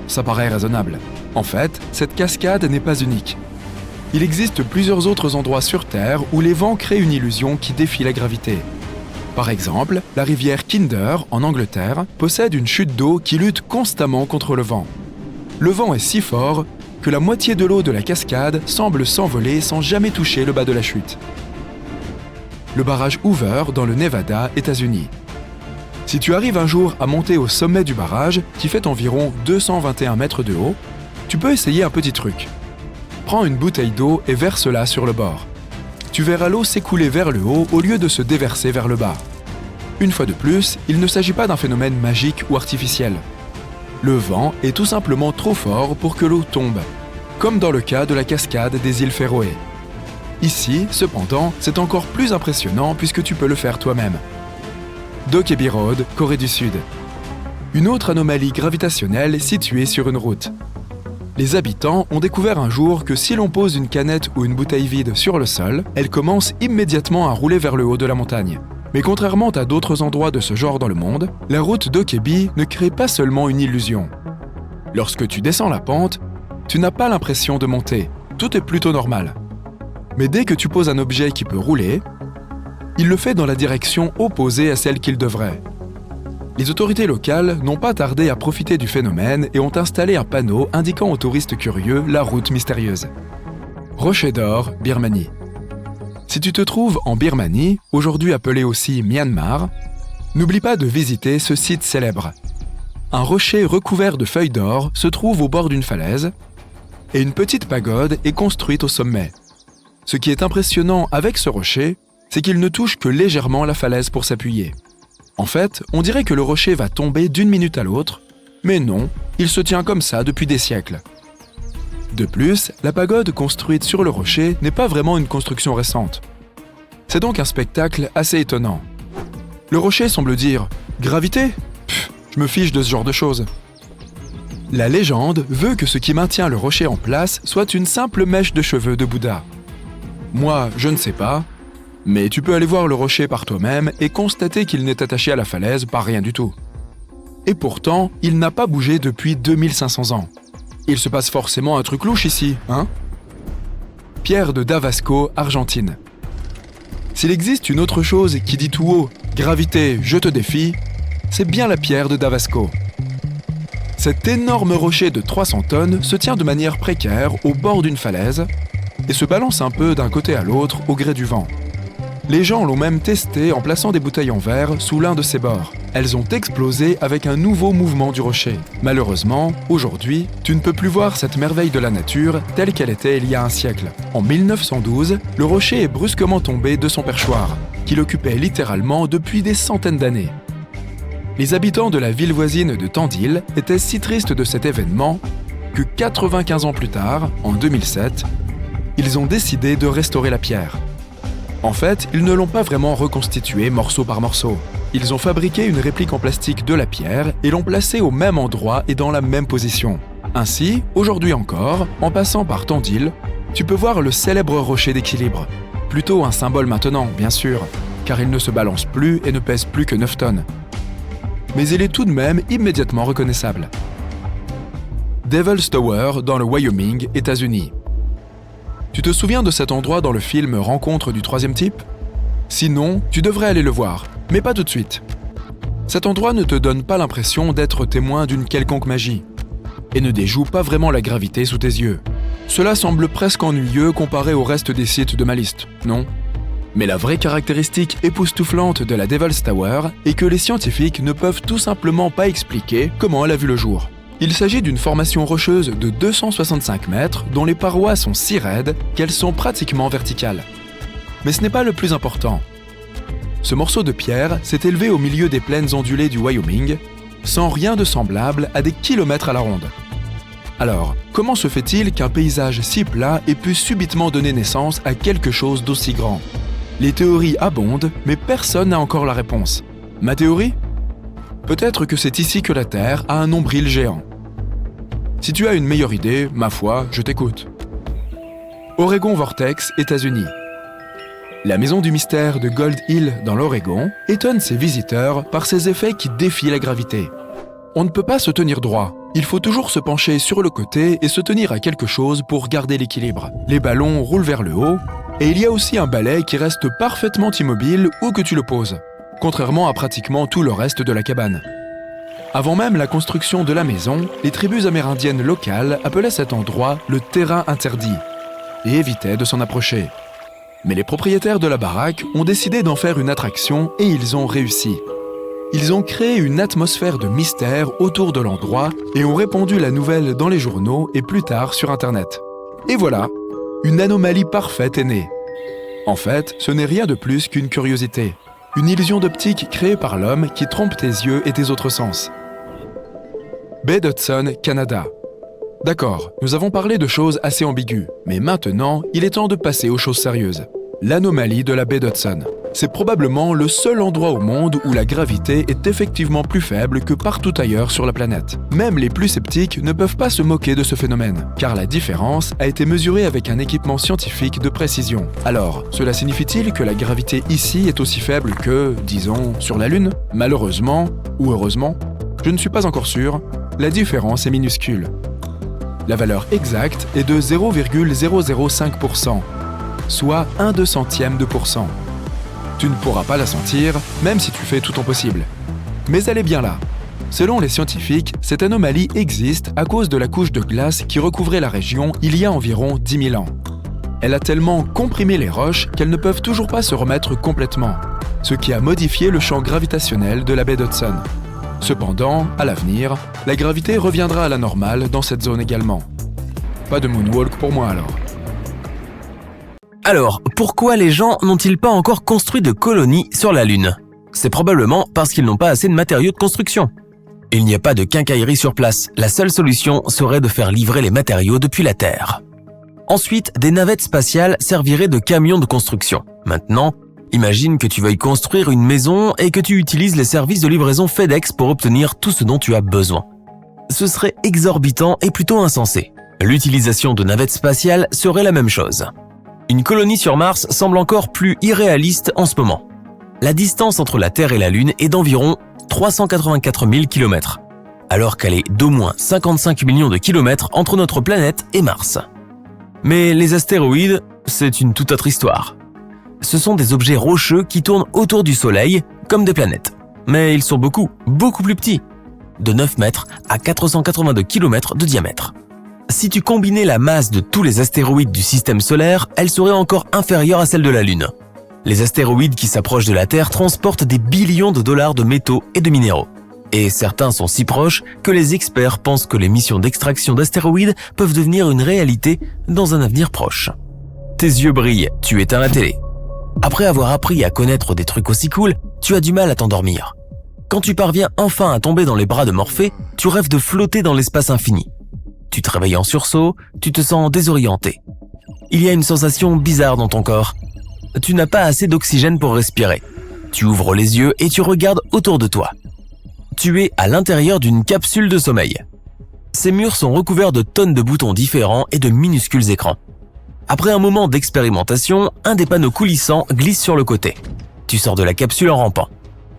Ça paraît raisonnable. En fait, cette cascade n'est pas unique. Il existe plusieurs autres endroits sur Terre où les vents créent une illusion qui défie la gravité. Par exemple, la rivière Kinder, en Angleterre, possède une chute d'eau qui lutte constamment contre le vent. Le vent est si fort que la moitié de l'eau de la cascade semble s'envoler sans jamais toucher le bas de la chute. Le barrage Hoover, dans le Nevada, États-Unis. Si tu arrives un jour à monter au sommet du barrage, qui fait environ 221 mètres de haut, tu peux essayer un petit truc. Prends une bouteille d'eau et verse-la sur le bord. Tu verras l'eau s'écouler vers le haut au lieu de se déverser vers le bas. Une fois de plus, il ne s'agit pas d'un phénomène magique ou artificiel. Le vent est tout simplement trop fort pour que l'eau tombe, comme dans le cas de la cascade des îles Féroé. Ici, cependant, c'est encore plus impressionnant puisque tu peux le faire toi-même. Dokkaebi Road, Corée du Sud. Une autre anomalie gravitationnelle située sur une route. Les habitants ont découvert un jour que si l'on pose une canette ou une bouteille vide sur le sol, elle commence immédiatement à rouler vers le haut de la montagne. Mais contrairement à d'autres endroits de ce genre dans le monde, la route Dokkaebi ne crée pas seulement une illusion. Lorsque tu descends la pente, tu n'as pas l'impression de monter, tout est plutôt normal. Mais dès que tu poses un objet qui peut rouler, il le fait dans la direction opposée à celle qu'il devrait. Les autorités locales n'ont pas tardé à profiter du phénomène et ont installé un panneau indiquant aux touristes curieux la route mystérieuse. Rocher d'Or, Birmanie. Si tu te trouves en Birmanie, aujourd'hui appelée aussi Myanmar, n'oublie pas de visiter ce site célèbre. Un rocher recouvert de feuilles d'or se trouve au bord d'une falaise et une petite pagode est construite au sommet. Ce qui est impressionnant avec ce rocher, c'est qu'il ne touche que légèrement la falaise pour s'appuyer. En fait, on dirait que le rocher va tomber d'une minute à l'autre, mais non, il se tient comme ça depuis des siècles. De plus, la pagode construite sur le rocher n'est pas vraiment une construction récente. C'est donc un spectacle assez étonnant. Le rocher semble dire « Gravité ? Pff, je me fiche de ce genre de choses ». La légende veut que ce qui maintient le rocher en place soit une simple mèche de cheveux de Bouddha. Moi, je ne sais pas, mais tu peux aller voir le rocher par toi-même et constater qu'il n'est attaché à la falaise par rien du tout. Et pourtant, il n'a pas bougé depuis 2500 ans. Il se passe forcément un truc louche ici, hein ? Pierre de Davasco, Argentine. S'il existe une autre chose qui dit tout haut « Gravité, je te défie », c'est bien la pierre de Davasco. Cet énorme rocher de 300 tonnes se tient de manière précaire au bord d'une falaise et se balance un peu d'un côté à l'autre au gré du vent. Les gens l'ont même testé en plaçant des bouteilles en verre sous l'un de ses bords. Elles ont explosé avec un nouveau mouvement du rocher. Malheureusement, aujourd'hui, tu ne peux plus voir cette merveille de la nature telle qu'elle était il y a un siècle. En 1912, le rocher est brusquement tombé de son perchoir, qu'il occupait littéralement depuis des centaines d'années. Les habitants de la ville voisine de Tandil étaient si tristes de cet événement que 95 ans plus tard, en 2007, ils ont décidé de restaurer la pierre. En fait, ils ne l'ont pas vraiment reconstituée morceau par morceau. Ils ont fabriqué une réplique en plastique de la pierre et l'ont placée au même endroit et dans la même position. Ainsi, aujourd'hui encore, en passant par Tandil, tu peux voir le célèbre rocher d'équilibre. Plutôt un symbole maintenant, bien sûr, car il ne se balance plus et ne pèse plus que 9 tonnes. Mais il est tout de même immédiatement reconnaissable. Devil's Tower dans le Wyoming, États-Unis. Tu te souviens de cet endroit dans le film Rencontre du troisième type ? Sinon, tu devrais aller le voir, mais pas tout de suite. Cet endroit ne te donne pas l'impression d'être témoin d'une quelconque magie, et ne déjoue pas vraiment la gravité sous tes yeux. Cela semble presque ennuyeux comparé au reste des sites de ma liste, non ? Mais la vraie caractéristique époustouflante de la Devil's Tower est que les scientifiques ne peuvent tout simplement pas expliquer comment elle a vu le jour. Il s'agit d'une formation rocheuse de 265 mètres dont les parois sont si raides qu'elles sont pratiquement verticales. Mais ce n'est pas le plus important. Ce morceau de pierre s'est élevé au milieu des plaines ondulées du Wyoming, sans rien de semblable à des kilomètres à la ronde. Alors, comment se fait-il qu'un paysage si plat ait pu subitement donner naissance à quelque chose d'aussi grand ? Les théories abondent, mais personne n'a encore la réponse. Ma théorie ? Peut-être que c'est ici que la Terre a un nombril géant. Si tu as une meilleure idée, ma foi, je t'écoute. Oregon Vortex, États-Unis. La maison du mystère de Gold Hill dans l'Oregon étonne ses visiteurs par ses effets qui défient la gravité. On ne peut pas se tenir droit. Il faut toujours se pencher sur le côté et se tenir à quelque chose pour garder l'équilibre. Les ballons roulent vers le haut, et il y a aussi un balai qui reste parfaitement immobile où que tu le poses, contrairement à pratiquement tout le reste de la cabane. Avant même la construction de la maison, les tribus amérindiennes locales appelaient cet endroit le terrain interdit et évitaient de s'en approcher. Mais les propriétaires de la baraque ont décidé d'en faire une attraction et ils ont réussi. Ils ont créé une atmosphère de mystère autour de l'endroit et ont répandu la nouvelle dans les journaux et plus tard sur Internet. Et voilà, une anomalie parfaite est née. En fait, ce n'est rien de plus qu'une curiosité, une illusion d'optique créée par l'homme qui trompe tes yeux et tes autres sens. Baie d'Hudson, Canada. D'accord, nous avons parlé de choses assez ambiguës, mais maintenant, il est temps de passer aux choses sérieuses. L'anomalie de la baie d'Hudson. C'est probablement le seul endroit au monde où la gravité est effectivement plus faible que partout ailleurs sur la planète. Même les plus sceptiques ne peuvent pas se moquer de ce phénomène, car la différence a été mesurée avec un équipement scientifique de précision. Alors, cela signifie-t-il que la gravité ici est aussi faible que, disons, sur la Lune ? Malheureusement, ou heureusement, je ne suis pas encore sûr, la différence est minuscule. La valeur exacte est de 0,005%, soit 1/200%. Tu ne pourras pas la sentir, même si tu fais tout ton possible. Mais elle est bien là. Selon les scientifiques, cette anomalie existe à cause de la couche de glace qui recouvrait la région il y a environ 10 000 ans. Elle a tellement comprimé les roches qu'elles ne peuvent toujours pas se remettre complètement, ce qui a modifié le champ gravitationnel de la baie d'Hudson. Cependant, à l'avenir, la gravité reviendra à la normale dans cette zone également. Pas de moonwalk pour moi alors. Alors, pourquoi les gens n'ont-ils pas encore construit de colonies sur la Lune ? C'est probablement parce qu'ils n'ont pas assez de matériaux de construction. Il n'y a pas de quincaillerie sur place. La seule solution serait de faire livrer les matériaux depuis la Terre. Ensuite, des navettes spatiales serviraient de camions de construction. Maintenant, imagine que tu veuilles construire une maison et que tu utilises les services de livraison FedEx pour obtenir tout ce dont tu as besoin. Ce serait exorbitant et plutôt insensé. L'utilisation de navettes spatiales serait la même chose. Une colonie sur Mars semble encore plus irréaliste en ce moment. La distance entre la Terre et la Lune est d'environ 384 000 km, alors qu'elle est d'au moins 55 millions de kilomètres entre notre planète et Mars. Mais les astéroïdes, c'est une toute autre histoire. Ce sont des objets rocheux qui tournent autour du Soleil comme des planètes. Mais ils sont beaucoup plus petits, de 9 mètres à 482 km de diamètre. Si tu combinais la masse de tous les astéroïdes du système solaire, elle serait encore inférieure à celle de la Lune. Les astéroïdes qui s'approchent de la Terre transportent des billions de dollars de métaux et de minéraux. Et certains sont si proches que les experts pensent que les missions d'extraction d'astéroïdes peuvent devenir une réalité dans un avenir proche. Tes yeux brillent, tu éteins la télé. Après avoir appris à connaître des trucs aussi cool, tu as du mal à t'endormir. Quand tu parviens enfin à tomber dans les bras de Morphée, tu rêves de flotter dans l'espace infini. Tu te réveilles en sursaut, tu te sens désorienté. Il y a une sensation bizarre dans ton corps. Tu n'as pas assez d'oxygène pour respirer. Tu ouvres les yeux et tu regardes autour de toi. Tu es à l'intérieur d'une capsule de sommeil. Ces murs sont recouverts de tonnes de boutons différents et de minuscules écrans. Après un moment d'expérimentation, un des panneaux coulissants glisse sur le côté. Tu sors de la capsule en rampant.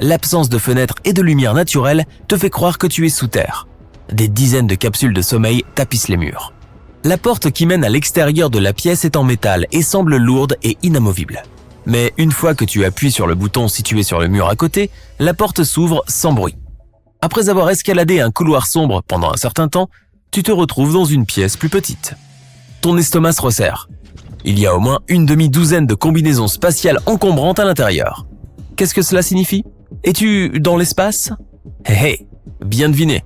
L'absence de fenêtres et de lumière naturelle te fait croire que tu es sous terre. Des dizaines de capsules de sommeil tapissent les murs. La porte qui mène à l'extérieur de la pièce est en métal et semble lourde et inamovible. Mais une fois que tu appuies sur le bouton situé sur le mur à côté, la porte s'ouvre sans bruit. Après avoir escaladé un couloir sombre pendant un certain temps, tu te retrouves dans une pièce plus petite. Ton estomac se resserre. Il y a au moins une demi-douzaine de combinaisons spatiales encombrantes à l'intérieur. Qu'est-ce que cela signifie ? Es-tu dans l'espace ? Hé, bien deviné.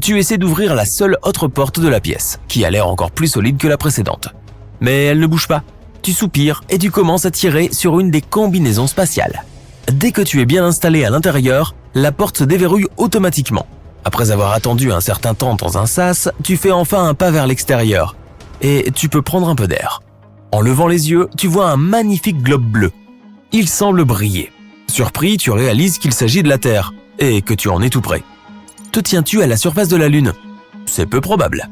Tu essaies d'ouvrir la seule autre porte de la pièce, qui a l'air encore plus solide que la précédente. Mais elle ne bouge pas. Tu soupires et tu commences à tirer sur une des combinaisons spatiales. Dès que tu es bien installé à l'intérieur, la porte se déverrouille automatiquement. Après avoir attendu un certain temps dans un sas, tu fais enfin un pas vers l'extérieur. Et tu peux prendre un peu d'air. En levant les yeux, tu vois un magnifique globe bleu. Il semble briller. Surpris, tu réalises qu'il s'agit de la Terre et que tu en es tout près. Te tiens-tu à la surface de la Lune ? C'est peu probable.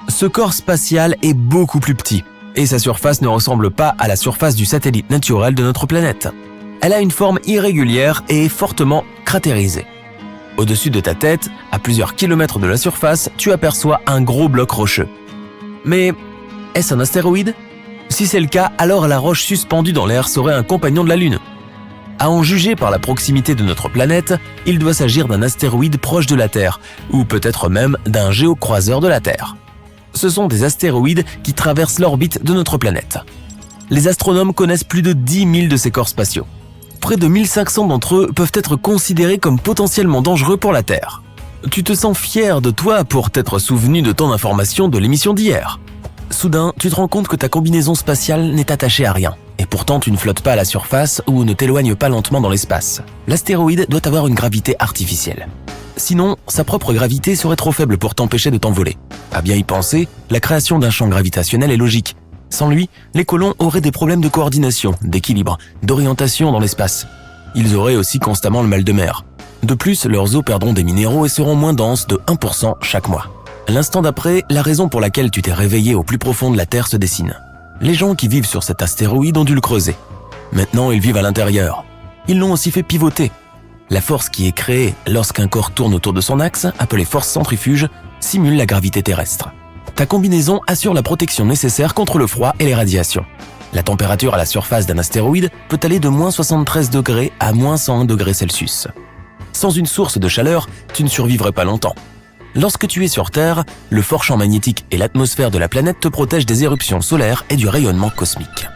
Ce corps spatial est beaucoup plus petit et sa surface ne ressemble pas à la surface du satellite naturel de notre planète. Elle a une forme irrégulière et est fortement cratérisée. Au-dessus de ta tête, à plusieurs kilomètres de la surface, tu aperçois un gros bloc rocheux. Mais est-ce un astéroïde ? Si c'est le cas, alors la roche suspendue dans l'air serait un compagnon de la Lune. À en juger par la proximité de notre planète, il doit s'agir d'un astéroïde proche de la Terre, ou peut-être même d'un géocroiseur de la Terre. Ce sont des astéroïdes qui traversent l'orbite de notre planète. Les astronomes connaissent plus de 10 000 de ces corps spatiaux. Près de 1500 d'entre eux peuvent être considérés comme potentiellement dangereux pour la Terre. Tu te sens fier de toi pour t'être souvenu de ton information de l'émission d'hier. Soudain, tu te rends compte que ta combinaison spatiale n'est attachée à rien. Et pourtant, tu ne flottes pas à la surface ou ne t'éloignes pas lentement dans l'espace. L'astéroïde doit avoir une gravité artificielle. Sinon, sa propre gravité serait trop faible pour t'empêcher de t'envoler. À bien y penser, la création d'un champ gravitationnel est logique. Sans lui, les colons auraient des problèmes de coordination, d'équilibre, d'orientation dans l'espace. Ils auraient aussi constamment le mal de mer. De plus, leurs eaux perdront des minéraux et seront moins denses de 1% chaque mois. L'instant d'après, la raison pour laquelle tu t'es réveillé au plus profond de la Terre se dessine. Les gens qui vivent sur cet astéroïde ont dû le creuser. Maintenant, ils vivent à l'intérieur. Ils l'ont aussi fait pivoter. La force qui est créée lorsqu'un corps tourne autour de son axe, appelée force centrifuge, simule la gravité terrestre. Ta combinaison assure la protection nécessaire contre le froid et les radiations. La température à la surface d'un astéroïde peut aller de moins 73 degrés à moins 101 degrés Celsius. Sans une source de chaleur, tu ne survivrais pas longtemps. Lorsque tu es sur Terre, le fort champ magnétique et l'atmosphère de la planète te protègent des éruptions solaires et du rayonnement cosmique.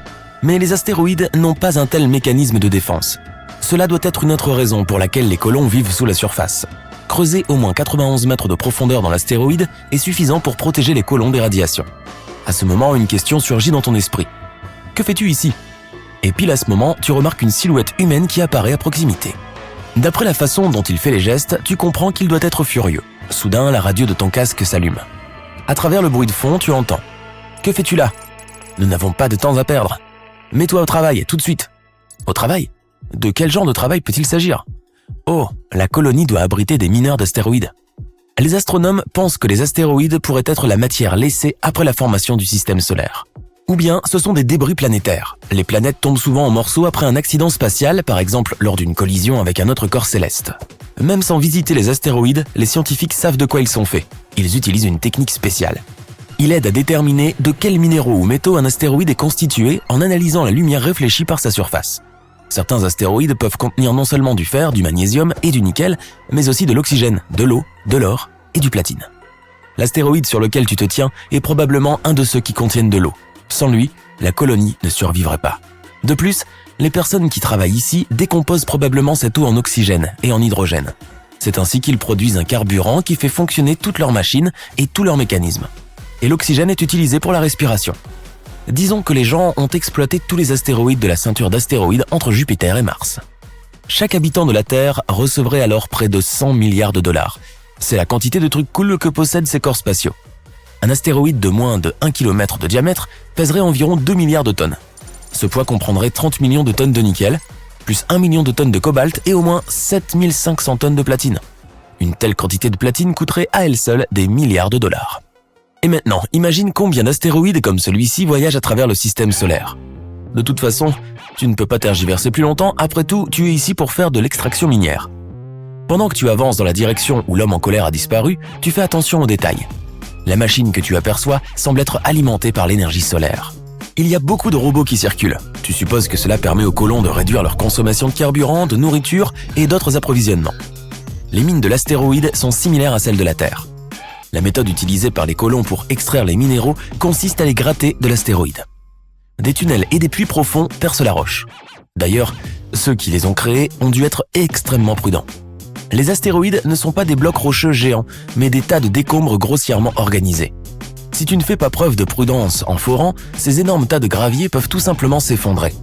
Mais les astéroïdes n'ont pas un tel mécanisme de défense. Cela doit être une autre raison pour laquelle les colons vivent sous la surface. Creuser au moins 91 mètres de profondeur dans l'astéroïde est suffisant pour protéger les colons des radiations. À ce moment, une question surgit dans ton esprit. Que fais-tu ici ? Et pile à ce moment, tu remarques une silhouette humaine qui apparaît à proximité. D'après la façon dont il fait les gestes, tu comprends qu'il doit être furieux. Soudain, la radio de ton casque s'allume. À travers le bruit de fond, tu entends. « Que fais-tu là ? Nous n'avons pas de temps à perdre. Mets-toi au travail, tout de suite. » Au travail ? De quel genre de travail peut-il s'agir ? Oh, la colonie doit abriter des mineurs d'astéroïdes. Les astronomes pensent que les astéroïdes pourraient être la matière laissée après la formation du système solaire. Ou bien, ce sont des débris planétaires. Les planètes tombent souvent en morceaux après un accident spatial, par exemple lors d'une collision avec un autre corps céleste. Même sans visiter les astéroïdes, les scientifiques savent de quoi ils sont faits. Ils utilisent une technique spéciale. Il aide à déterminer de quels minéraux ou métaux un astéroïde est constitué en analysant la lumière réfléchie par sa surface. Certains astéroïdes peuvent contenir non seulement du fer, du magnésium et du nickel, mais aussi de l'oxygène, de l'eau, de l'or et du platine. L'astéroïde sur lequel tu te tiens est probablement un de ceux qui contiennent de l'eau. Sans lui, la colonie ne survivrait pas. De plus, Les personnes qui travaillent ici décomposent probablement cette eau en oxygène et en hydrogène. C'est ainsi qu'ils produisent un carburant qui fait fonctionner toutes leurs machines et tous leurs mécanismes. Et l'oxygène est utilisé pour la respiration. Disons que les gens ont exploité tous les astéroïdes de la ceinture d'astéroïdes entre Jupiter et Mars. Chaque habitant de la Terre recevrait alors près de 100 milliards de dollars. C'est la quantité de trucs cool que possèdent ces corps spatiaux. Un astéroïde de moins de 1 km de diamètre pèserait environ 2 milliards de tonnes. Ce poids comprendrait 30 millions de tonnes de nickel, plus 1 million de tonnes de cobalt et au moins 7500 tonnes de platine. Une telle quantité de platine coûterait à elle seule des milliards de dollars. Et maintenant, imagine combien d'astéroïdes comme celui-ci voyagent à travers le système solaire. De toute façon, tu ne peux pas tergiverser plus longtemps, après tout, tu es ici pour faire de l'extraction minière. Pendant que tu avances dans la direction où l'homme en colère a disparu, tu fais attention aux détails. La machine que tu aperçois semble être alimentée par l'énergie solaire. Il y a beaucoup de robots qui circulent. Tu supposes que cela permet aux colons de réduire leur consommation de carburant, de nourriture et d'autres approvisionnements. Les mines de l'astéroïde sont similaires à celles de la Terre. La méthode utilisée par les colons pour extraire les minéraux consiste à les gratter de l'astéroïde. Des tunnels et des puits profonds percent la roche. D'ailleurs, ceux qui les ont créés ont dû être extrêmement prudents. Les astéroïdes ne sont pas des blocs rocheux géants, mais des tas de décombres grossièrement organisés. Si tu ne fais pas preuve de prudence en forant, ces énormes tas de gravier peuvent tout simplement s'effondrer.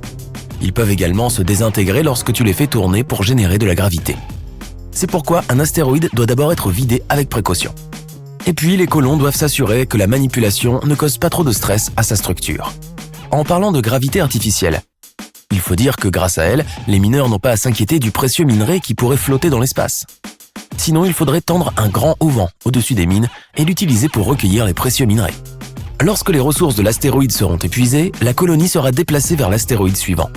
Ils peuvent également se désintégrer lorsque tu les fais tourner pour générer de la gravité. C'est pourquoi un astéroïde doit d'abord être vidé avec précaution. Et puis les colons doivent s'assurer que la manipulation ne cause pas trop de stress à sa structure. En parlant de gravité artificielle, il faut dire que grâce à elle, les mineurs n'ont pas à s'inquiéter du précieux minerai qui pourrait flotter dans l'espace. Sinon, il faudrait tendre un grand auvent au-dessus des mines et l'utiliser pour recueillir les précieux minerais. Lorsque les ressources de l'astéroïde seront épuisées, la colonie sera déplacée vers l'astéroïde suivant.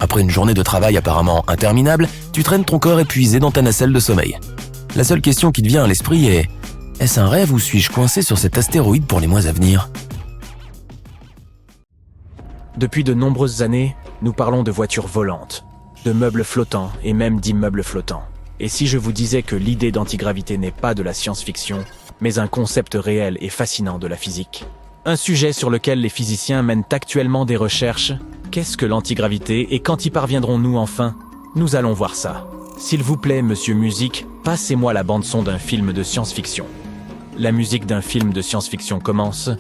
Après une journée de travail apparemment interminable, tu traînes ton corps épuisé dans ta nacelle de sommeil. La seule question qui te vient à l'esprit est « Est-ce un rêve ou suis-je coincé sur cet astéroïde pour les mois à venir ?» Depuis de nombreuses années, nous parlons de voitures volantes, de meubles flottants et même d'immeubles flottants. Et si je vous disais que l'idée d'antigravité n'est pas de la science-fiction, mais un concept réel et fascinant de la physique? Un sujet sur lequel les physiciens mènent actuellement des recherches. Qu'est-ce que l'antigravité et quand y parviendrons-nous enfin? Nous allons voir ça. S'il vous plaît, monsieur musique, passez-moi la bande-son d'un film de science-fiction. La musique d'un film de science-fiction commence.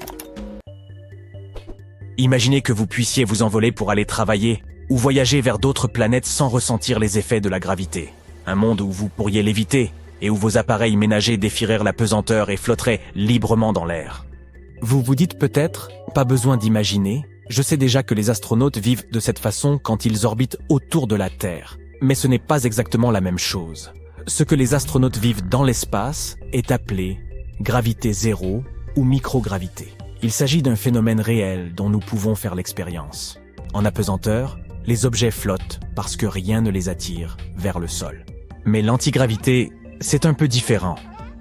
Imaginez que vous puissiez vous envoler pour aller travailler ou voyager vers d'autres planètes sans ressentir les effets de la gravité. Un monde où vous pourriez l'éviter et où vos appareils ménagers défieraient la pesanteur et flotteraient librement dans l'air. Vous vous dites peut-être, pas besoin d'imaginer, je sais déjà que les astronautes vivent de cette façon quand ils orbitent autour de la Terre. Mais ce n'est pas exactement la même chose. Ce que les astronautes vivent dans l'espace est appelé gravité zéro ou microgravité. Il s'agit d'un phénomène réel dont nous pouvons faire l'expérience. En apesanteur, les objets flottent parce que rien ne les attire vers le sol. Mais l'antigravité, c'est un peu différent.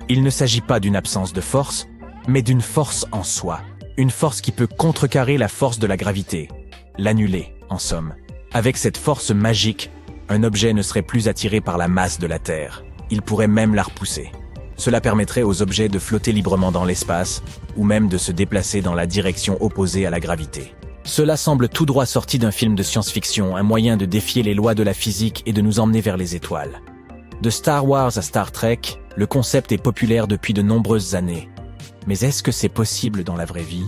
Il ne s'agit pas d'une absence de force, mais d'une force en soi. Une force qui peut contrecarrer la force de la gravité, l'annuler, en somme. Avec cette force magique, un objet ne serait plus attiré par la masse de la Terre. Il pourrait même la repousser. Cela permettrait aux objets de flotter librement dans l'espace, ou même de se déplacer dans la direction opposée à la gravité. Cela semble tout droit sorti d'un film de science-fiction, un moyen de défier les lois de la physique et de nous emmener vers les étoiles. De Star Wars à Star Trek, le concept est populaire depuis de nombreuses années. Mais est-ce que c'est possible dans la vraie vie?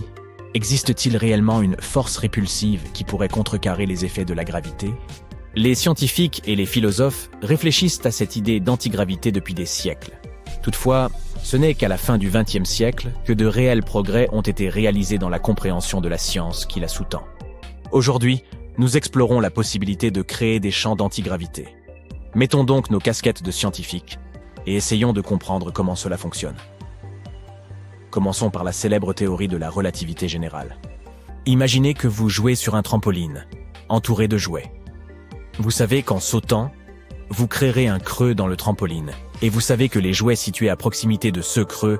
Existe-t-il réellement une force répulsive qui pourrait contrecarrer les effets de la gravité? Les scientifiques et les philosophes réfléchissent à cette idée d'antigravité depuis des siècles. Toutefois, ce n'est qu'à la fin du XXe siècle que de réels progrès ont été réalisés dans la compréhension de la science qui la sous-tend. Aujourd'hui, nous explorons la possibilité de créer des champs d'antigravité. Mettons donc nos casquettes de scientifiques et essayons de comprendre comment cela fonctionne. Commençons par la célèbre théorie de la relativité générale. Imaginez que vous jouez sur un trampoline, entouré de jouets. Vous savez qu'en sautant, vous créerez un creux dans le trampoline, et vous savez que les jouets situés à proximité de ce creux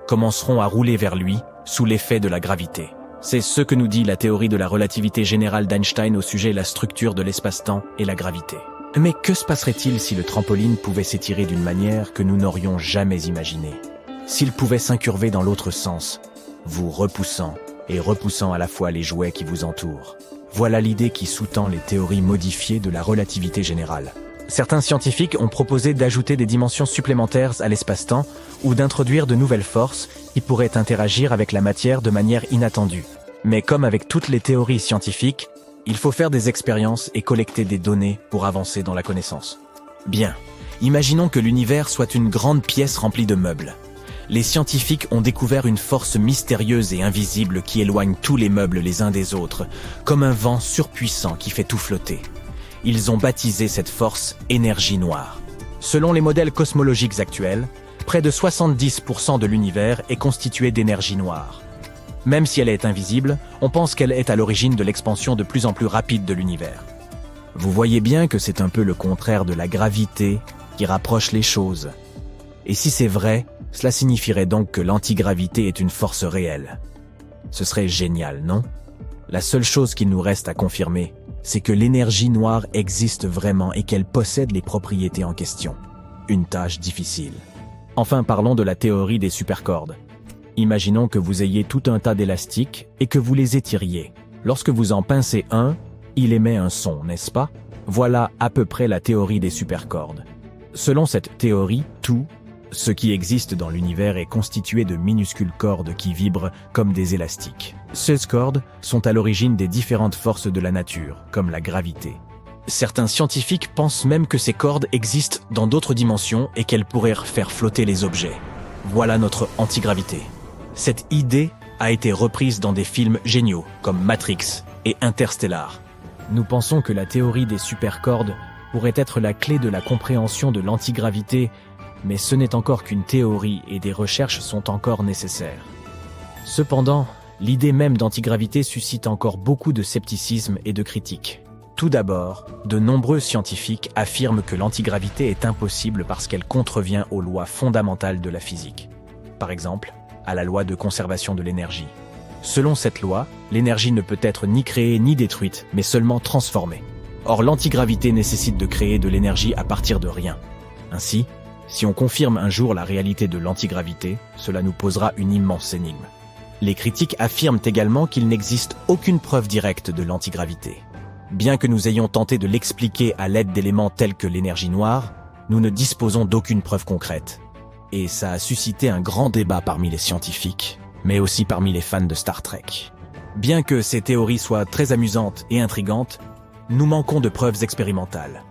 commenceront à rouler vers lui sous l'effet de la gravité. C'est ce que nous dit la théorie de la relativité générale d'Einstein au sujet de la structure de l'espace-temps et la gravité. Mais que se passerait-il si le trampoline pouvait s'étirer d'une manière que nous n'aurions jamais imaginée? S'il pouvait s'incurver dans l'autre sens, vous repoussant et repoussant à la fois les jouets qui vous entourent. Voilà l'idée qui sous-tend les théories modifiées de la relativité générale. Certains scientifiques ont proposé d'ajouter des dimensions supplémentaires à l'espace-temps ou d'introduire de nouvelles forces qui pourraient interagir avec la matière de manière inattendue. Mais comme avec toutes les théories scientifiques, il faut faire des expériences et collecter des données pour avancer dans la connaissance. Bien, imaginons que l'univers soit une grande pièce remplie de meubles. Les scientifiques ont découvert une force mystérieuse et invisible qui éloigne tous les meubles les uns des autres, comme un vent surpuissant qui fait tout flotter. Ils ont baptisé cette force énergie noire. Selon les modèles cosmologiques actuels, près de 70% de l'univers est constitué d'énergie noire. Même si elle est invisible, on pense qu'elle est à l'origine de l'expansion de plus en plus rapide de l'univers. Vous voyez bien que c'est un peu le contraire de la gravité qui rapproche les choses. Et si c'est vrai, cela signifierait donc que l'antigravité est une force réelle. Ce serait génial, non? La seule chose qu'il nous reste à confirmer, c'est que l'énergie noire existe vraiment et qu'elle possède les propriétés en question. Une tâche difficile. Enfin, parlons de la théorie des supercordes. Imaginons que vous ayez tout un tas d'élastiques et que vous les étiriez. Lorsque vous en pincez un, il émet un son, n'est-ce pas? Voilà à peu près la théorie des supercordes. Selon cette théorie, tout ce qui existe dans l'univers est constitué de minuscules cordes qui vibrent comme des élastiques. Ces cordes sont à l'origine des différentes forces de la nature, comme la gravité. Certains scientifiques pensent même que ces cordes existent dans d'autres dimensions et qu'elles pourraient faire flotter les objets. Voilà notre antigravité. Cette idée a été reprise dans des films géniaux comme Matrix et Interstellar. Nous pensons que la théorie des supercordes pourrait être la clé de la compréhension de l'antigravité, mais ce n'est encore qu'une théorie et des recherches sont encore nécessaires. Cependant, l'idée même d'antigravité suscite encore beaucoup de scepticisme et de critiques. Tout d'abord, de nombreux scientifiques affirment que l'antigravité est impossible parce qu'elle contrevient aux lois fondamentales de la physique. Par exemple, à la loi de conservation de l'énergie. Selon cette loi, l'énergie ne peut être ni créée ni détruite, mais seulement transformée. Or, l'antigravité nécessite de créer de l'énergie à partir de rien. Ainsi, si on confirme un jour la réalité de l'antigravité, cela nous posera une immense énigme. Les critiques affirment également qu'il n'existe aucune preuve directe de l'antigravité. Bien que nous ayons tenté de l'expliquer à l'aide d'éléments tels que l'énergie noire, nous ne disposons d'aucune preuve concrète. Et ça a suscité un grand débat parmi les scientifiques, mais aussi parmi les fans de Star Trek. Bien que ces théories soient très amusantes et intrigantes, nous manquons de preuves expérimentales.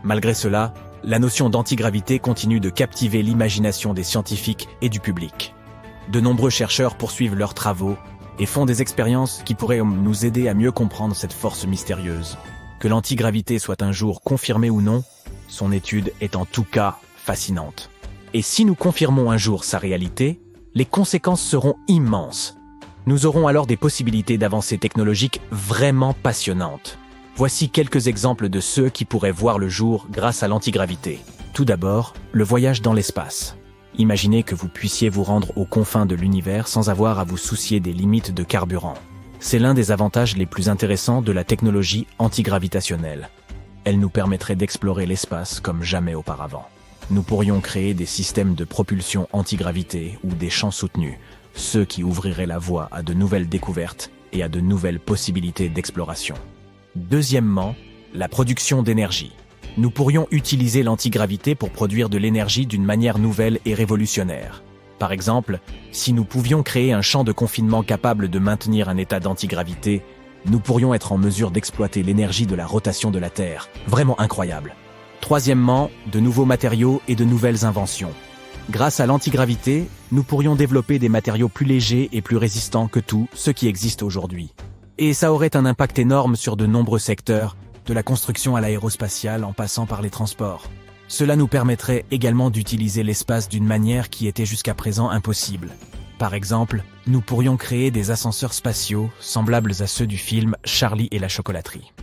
Malgré cela, la notion d'antigravité continue de captiver l'imagination des scientifiques et du public. De nombreux chercheurs poursuivent leurs travaux et font des expériences qui pourraient nous aider à mieux comprendre cette force mystérieuse. Que l'antigravité soit un jour confirmée ou non, son étude est en tout cas fascinante. Et si nous confirmons un jour sa réalité, les conséquences seront immenses. Nous aurons alors des possibilités d'avancées technologiques vraiment passionnantes. Voici quelques exemples de ceux qui pourraient voir le jour grâce à l'antigravité. Tout d'abord, le voyage dans l'espace. Imaginez que vous puissiez vous rendre aux confins de l'univers sans avoir à vous soucier des limites de carburant. C'est l'un des avantages les plus intéressants de la technologie antigravitationnelle. Elle nous permettrait d'explorer l'espace comme jamais auparavant. Nous pourrions créer des systèmes de propulsion antigravité ou des champs soutenus, ceux qui ouvriraient la voie à de nouvelles découvertes et à de nouvelles possibilités d'exploration. Deuxièmement, la production d'énergie. Nous pourrions utiliser l'antigravité pour produire de l'énergie d'une manière nouvelle et révolutionnaire. Par exemple, si nous pouvions créer un champ de confinement capable de maintenir un état d'antigravité, nous pourrions être en mesure d'exploiter l'énergie de la rotation de la Terre. Vraiment incroyable. Troisièmement, de nouveaux matériaux et de nouvelles inventions. Grâce à l'antigravité, nous pourrions développer des matériaux plus légers et plus résistants que tout ce qui existe aujourd'hui. Et ça aurait un impact énorme sur de nombreux secteurs, de la construction à l'aérospatiale en passant par les transports. Cela nous permettrait également d'utiliser l'espace d'une manière qui était jusqu'à présent impossible. Par exemple, nous pourrions créer des ascenseurs spatiaux semblables à ceux du film Charlie et la chocolaterie.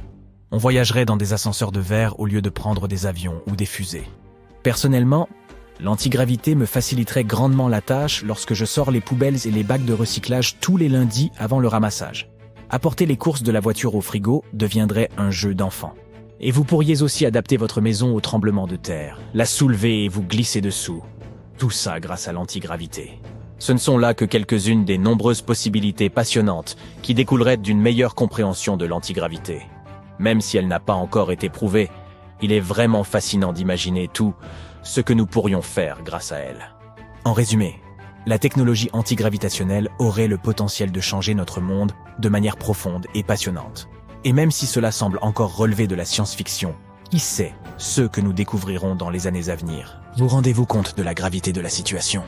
On voyagerait dans des ascenseurs de verre au lieu de prendre des avions ou des fusées. Personnellement, l'antigravité me faciliterait grandement la tâche lorsque je sors les poubelles et les bacs de recyclage tous les lundis avant le ramassage. Apporter les courses de la voiture au frigo deviendrait un jeu d'enfant. Et vous pourriez aussi adapter votre maison au tremblement de terre, la soulever et vous glisser dessous. Tout ça grâce à l'antigravité. Ce ne sont là que quelques-unes des nombreuses possibilités passionnantes qui découleraient d'une meilleure compréhension de l'antigravité. Même si elle n'a pas encore été prouvée, il est vraiment fascinant d'imaginer tout ce que nous pourrions faire grâce à elle. En résumé, la technologie antigravitationnelle aurait le potentiel de changer notre monde de manière profonde et passionnante. Et même si cela semble encore relever de la science-fiction, qui sait ce que nous découvrirons dans les années à venir? Vous rendez-vous compte de la gravité de la situation ?